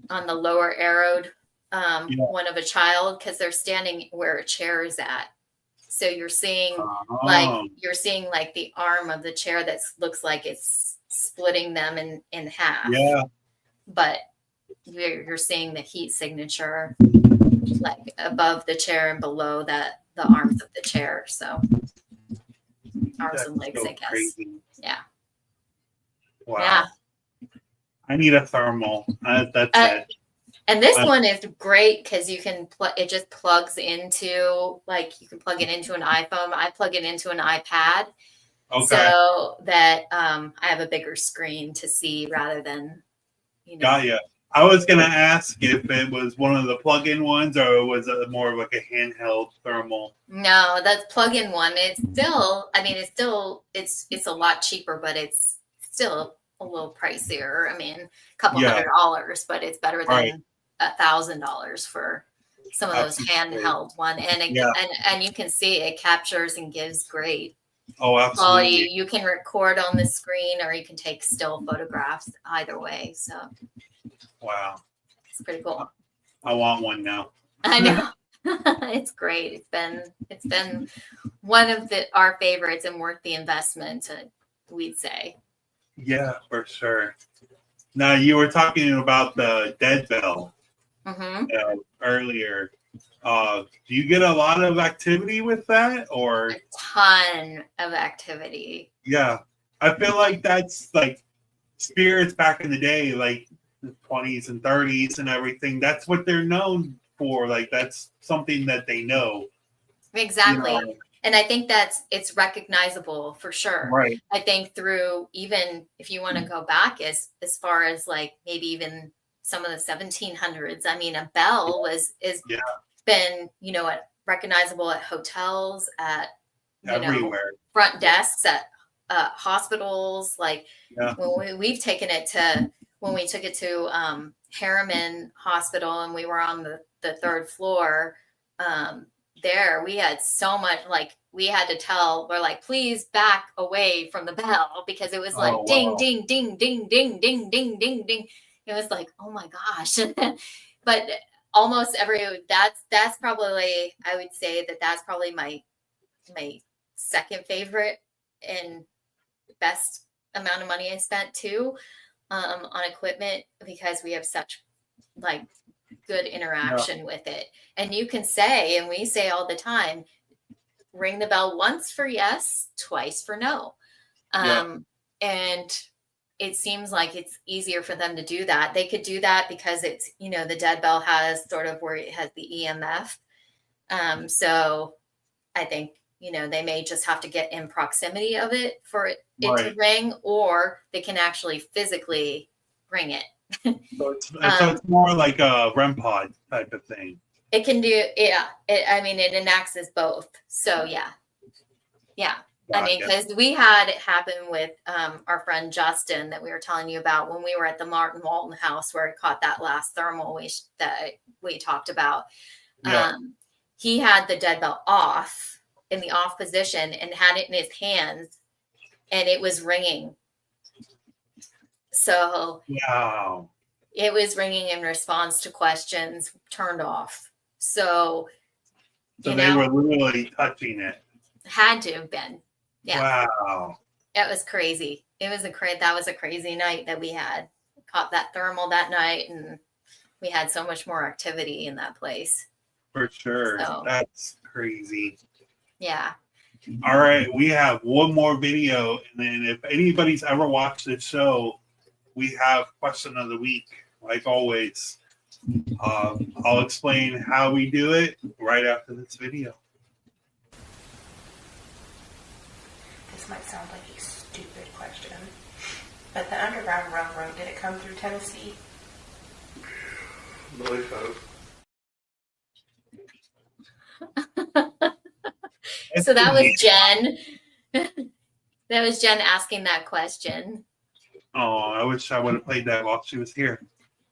on the lower arrowed one of a child, because they're standing where a chair is at. So you're seeing the arm of the chair that looks like it's splitting them in half. Yeah. But you're seeing the heat signature above the chair and below the arms of the chair. So arms and legs, I guess. Crazy. Yeah. Wow. Yeah. I need a thermal. That's it. And this one is great because you can it just plugs into you can plug it into an iPhone. I plug it into an iPad, so that I have a bigger screen to see rather than Got ya. I was gonna ask if it was one of the plug-in ones or was it more of like a handheld thermal. No, that's plug-in one. It's still, I mean, it's a lot cheaper, but it's still a little pricier. I mean, a couple Yeah. $100, but it's better Right. than $1,000 for some of those Absolutely. handheld one. And it, Yeah. and you can see it captures and gives great Oh, absolutely. quality. You can record on the screen or you can take still photographs either way. So Wow. it's pretty cool. I want one now. I know. It's great. It's been one of our favorites and worth the investment, we'd say. Yeah, for sure. Now you were talking about the dead bell Hmm. earlier. Do you get a lot of activity with that, or? A ton of activity. Yeah, I feel like that's like spirits back in the day, like the 20s and 30s and everything. That's what they're known for. Like that's something that they know. Exactly. You know? And I think it's recognizable for sure. Right. I think through, even if you want to go back as far as like maybe even some of the 1700s, I mean, a bell is Yeah. been, recognizable at hotels, at Everywhere. front desks at hospitals. Like Yeah. when we've taken it to, when we took it to Harriman Hospital and we were on the third floor, there we had so much, like we had to we're like, please back away from the bell because it was like Oh, ding, wow. ding, ding, ding, ding, ding, ding, ding, ding. It was like, oh my gosh. But almost that's probably, I would say that's probably my second favorite and best amount of money I spent too, on equipment, because we have such like good interaction with it. And you can say, and we say all the time, ring the bell once for yes, twice for no. And it seems like it's easier for them to do that. They could do that because it's, the dead bell has sort of where it has the EMF. So I think, they may just have to get in proximity of it for it to ring, or they can actually physically ring it. So it's more like a REM pod type of thing. It can do, yeah. It enacts as both. So yeah. I mean, because we had it happen with our friend Justin that we were telling you about when we were at the Martin Walton house where he caught that last thermal that we talked about. Yeah. He had the dead bell off, in the off position, and had it in his hands, and it was ringing. So Wow. it was ringing in response to questions, turned off. So they were literally touching it. Had to have been. Yeah. Wow. It was crazy. That was a crazy night that we had. Caught that thermal that night, and we had so much more activity in that place. For sure. So, that's crazy. Yeah. All right, we have one more video, and then if anybody's ever watched this show, we have question of the week, like always. I'll explain how we do it right after this video. This might sound like a stupid question, but the Underground Railroad, did it come through Tennessee? I believe so. So that was Jen. That was Jen asking that question. Oh, I wish I would have played that while she was here.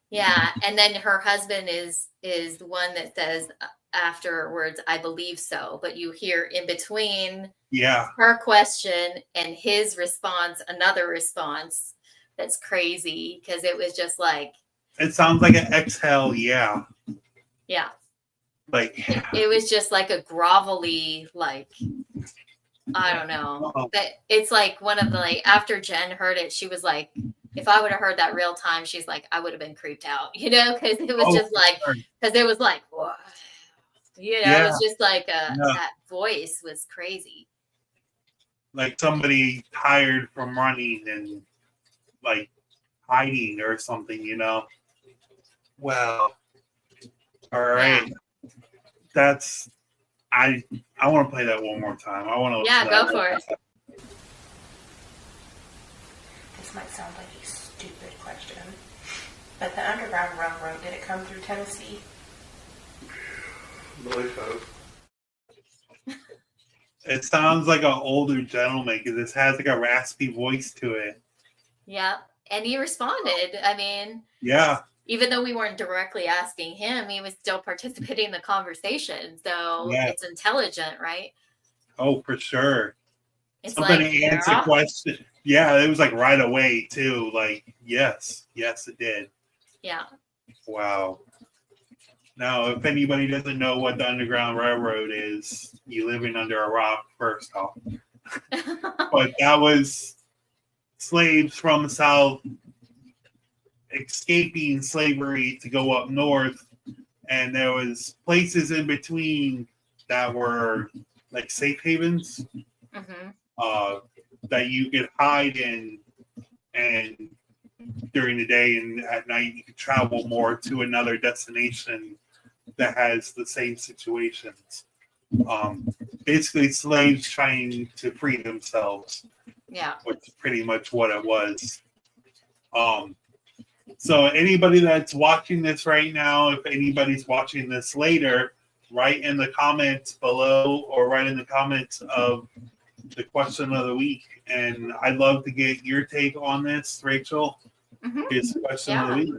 Yeah, and then her husband is the one that says afterwards, I believe so. But you hear in between her question and his response, another response that's crazy, because it was just like, it sounds like an exhale. Yeah. Like it was just like a grovelly, like, I don't know. But it's like one of the, like, after Jen heard it, she was like, if I would have heard that real time, she's like, I would have been creeped out, because it was just like, because it was like, whoa. It was just like that voice was crazy. Like somebody tired from running and like hiding or something, Well, all right. Yeah. That's I want to play that one more time. I want to. Yeah, go for it. This might sound like a stupid question, But the Underground Railroad, did it come through Tennessee? It sounds like an older gentleman because it has like a raspy voice to it. Yeah. And he responded. I mean, Yeah. even though we weren't directly asking him, he was still participating in the conversation. So Yeah. it's intelligent, right? Oh, for sure. It's Somebody like, answered question. Yeah, it was like right away too. Like, yes, it did. Yeah. Wow. Now, if anybody doesn't know what the Underground Railroad is, you living under a rock, first off. But that was slaves from the South escaping slavery to go up north, and there was places in between that were like safe havens that you could hide in, and during the day and at night you could travel more to another destination that has the same situations. Basically slaves trying to free themselves. Yeah. Which is pretty much what it was. So anybody that's watching this right now, if anybody's watching this later, write in the comments below or write in the comments of the question of the week. And I'd love to get your take on this, Rachel. It's the question of the week.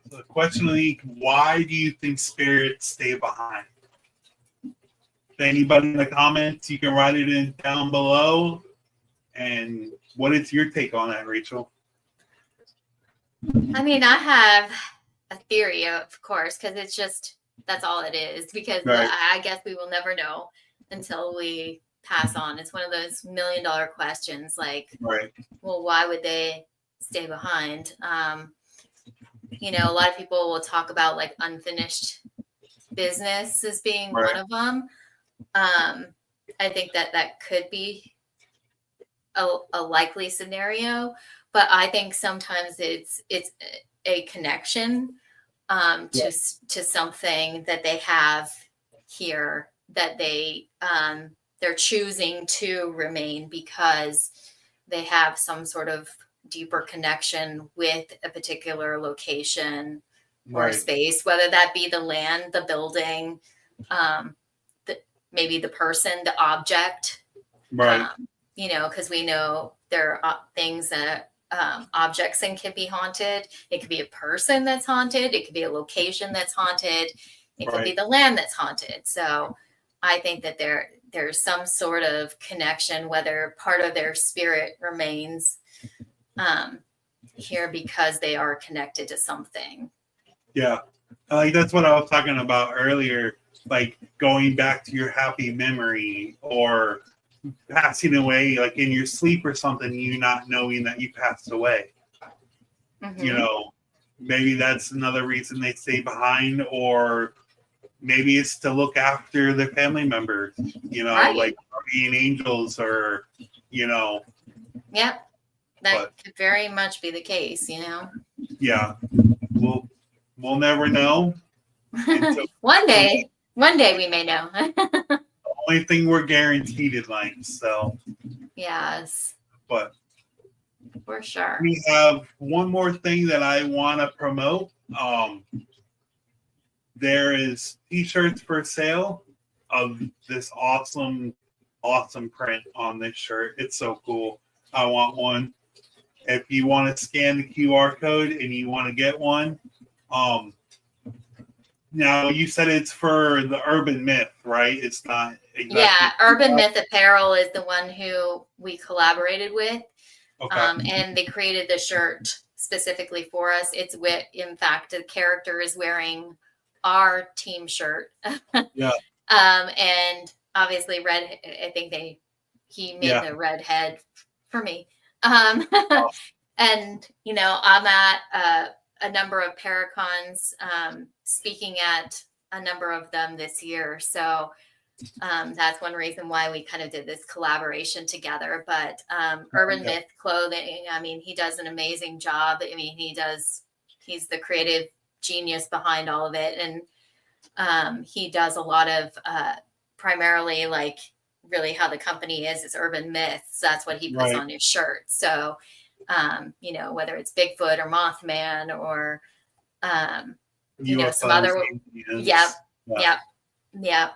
The question of the week, why do you think spirits stay behind? Anybody in the comments, you can write it in down below. And what is your take on that, Rachel? I mean, I have a theory, of course, because it's just, that's all it is. Because I guess we will never know until we pass on. It's one of those $1 million questions, like, well, why would they stay behind? You know, a lot of people will talk about like unfinished business as being one of them. I think that could be a likely scenario, but I think sometimes it's a connection to something that they have here that they're choosing to remain because they have some sort of deeper connection with a particular location or space, whether that be the land, the building, maybe the person, the object, you know, because we know there are things that objects can be haunted. It could be a person that's haunted. It could be a location that's haunted. It could be the land that's haunted. So I think that there's some sort of connection, whether part of their spirit remains here because they are connected to something. Yeah, like that's what I was talking about earlier, like going back to your happy memory or passing away like in your sleep or something, you not knowing that you passed away. You know, maybe that's another reason they stay behind, or maybe it's to look after their family members, you know, like guardian angels, or, you know. Yep. That could very much be the case, you know. Yeah. We'll never know. One day we may know. The only thing we're guaranteed in life, so. Yes. But for sure. We have one more thing that I want to promote. There is t-shirts for sale of this awesome print on this shirt. It's so cool. I want one. If you want to scan the QR code and you want to get one, now you said it's for the Urban Myth, right? It's not exactly. Yeah, Urban Myth Apparel is the one who we collaborated with. And they created the shirt specifically for us. It's with, in fact, the character is wearing our team shirt. And obviously red, I think he made the red head for me. And, you know, I'm at a number of Paracons, speaking at a number of them this year. So that's one reason why we kind of did this collaboration together. But Urban Myth Clothing, I mean, he does an amazing job. I mean, he's the creative genius behind all of it. And He does a lot of primarily like really how the company is urban myths. That's what he puts Right. on his shirt. So, you know, whether it's Bigfoot or Mothman or, you know, some UFOs, other, aliens. yep, Yeah. yep.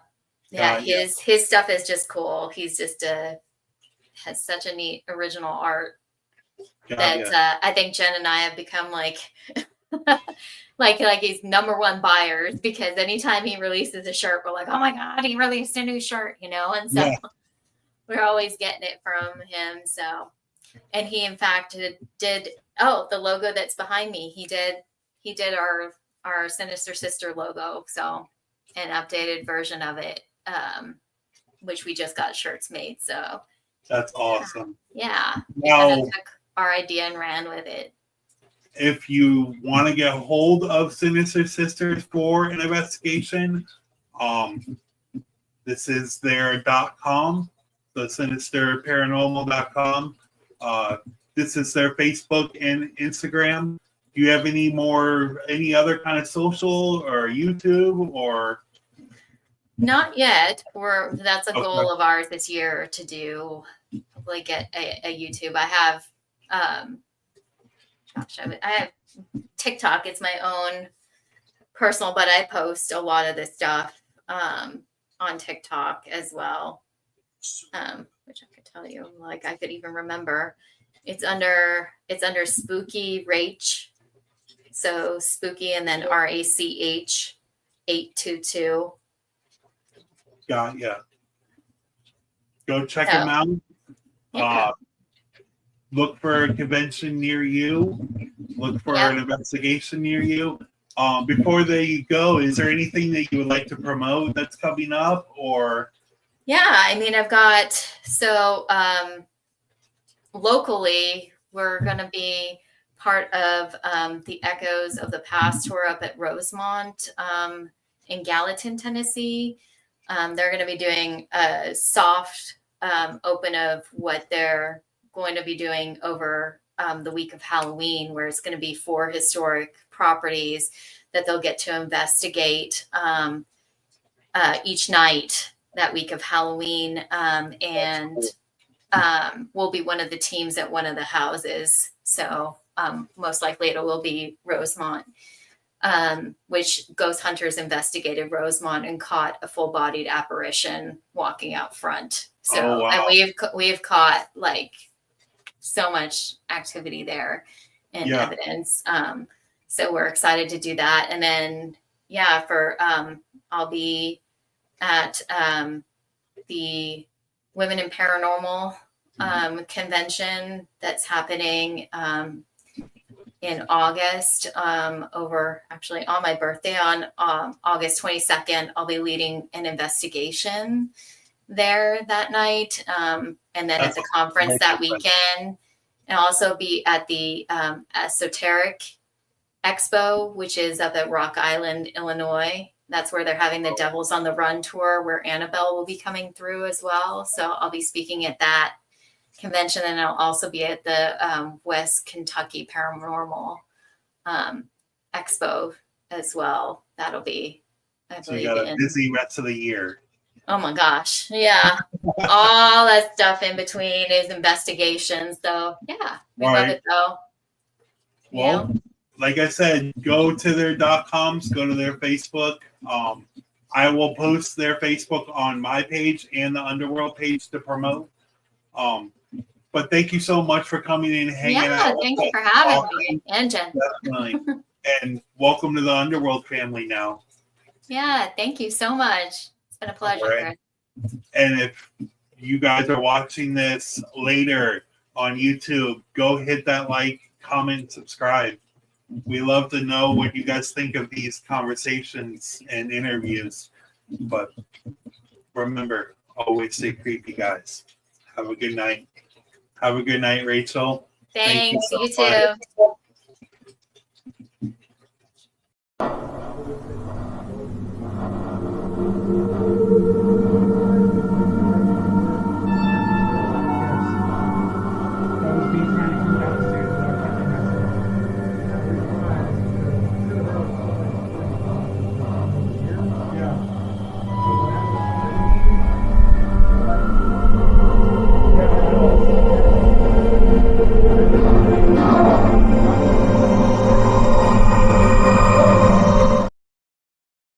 Yeah, his stuff is just cool. He's just has such a neat original art that I think Jen and I have become like like he's number one buyers, because anytime he releases a shirt, we're like, oh my God, he released a new shirt, you know? And so we're always getting it from him. So, and he in fact did the logo that's behind me. He did our Sinister Sister logo. So an updated version of it, which we just got shirts made. So that's awesome. Yeah. Now, He took our idea and ran with it. If you want to get a hold of Sinister Sisters for an investigation, this is their .com, the sinisterparanormal.com. This is their Facebook and Instagram. Do you have any other kind of social or YouTube or? Not yet. That's a goal of ours this year to do, like get a YouTube. I have, I have TikTok. It's my own personal, but I post a lot of this stuff on TikTok as well, which I could tell you, like I could even remember. It's under Spooky Rach. So Spooky and then RACH 822. Got ya. Go check them out. Yeah. Look for a convention near you. Look for an investigation near you. Before they go, is there anything that you would like to promote that's coming up, or? Yeah, I mean, I've got locally, we're going to be part of the Echoes of the Past tour up at Rosemont in Gallatin, Tennessee. They're going to be doing a soft open of what they're going to be doing over the week of Halloween, where it's going to be 4 historic properties that they'll get to investigate each night that week of Halloween. And we'll be one of the teams at one of the houses. So most likely it will be Rosemont, which Ghost Hunters investigated Rosemont and caught a full-bodied apparition walking out front. So, and we've caught like so much activity there and evidence. So we're excited to do that. And then, I'll be at the Women in Paranormal convention that's happening in August, over actually on my birthday on August 22nd. I'll be leading an investigation there that night, and then at the conference that weekend, and also be at the Esoteric Expo, which is up at Rock Island, Illinois. That's where they're having the Devils on the Run tour, where Annabelle will be coming through as well. So I'll be speaking at that convention, and I'll also be at the West Kentucky Paranormal Expo as well. That'll be, I believe, you got a busy rest of the year. Oh my gosh. Yeah. All that stuff in between is investigations. So yeah, we love it though. Well, like I said, go to their .coms, go to their Facebook. I will post their Facebook on my page and the Underworld page to promote. But thank you so much for coming in and hanging out. Yeah, thank you for having me. And Jen. Definitely. And welcome to the Underworld family now. Yeah, thank you so much. It's been a pleasure, Chris. And if you guys are watching this later on YouTube, go hit that like, comment, subscribe. We love to know what you guys think of these conversations and interviews. But remember, always stay creepy, guys. Have a good night. Have a good night, Rachel. Thanks. You too. Always be trying to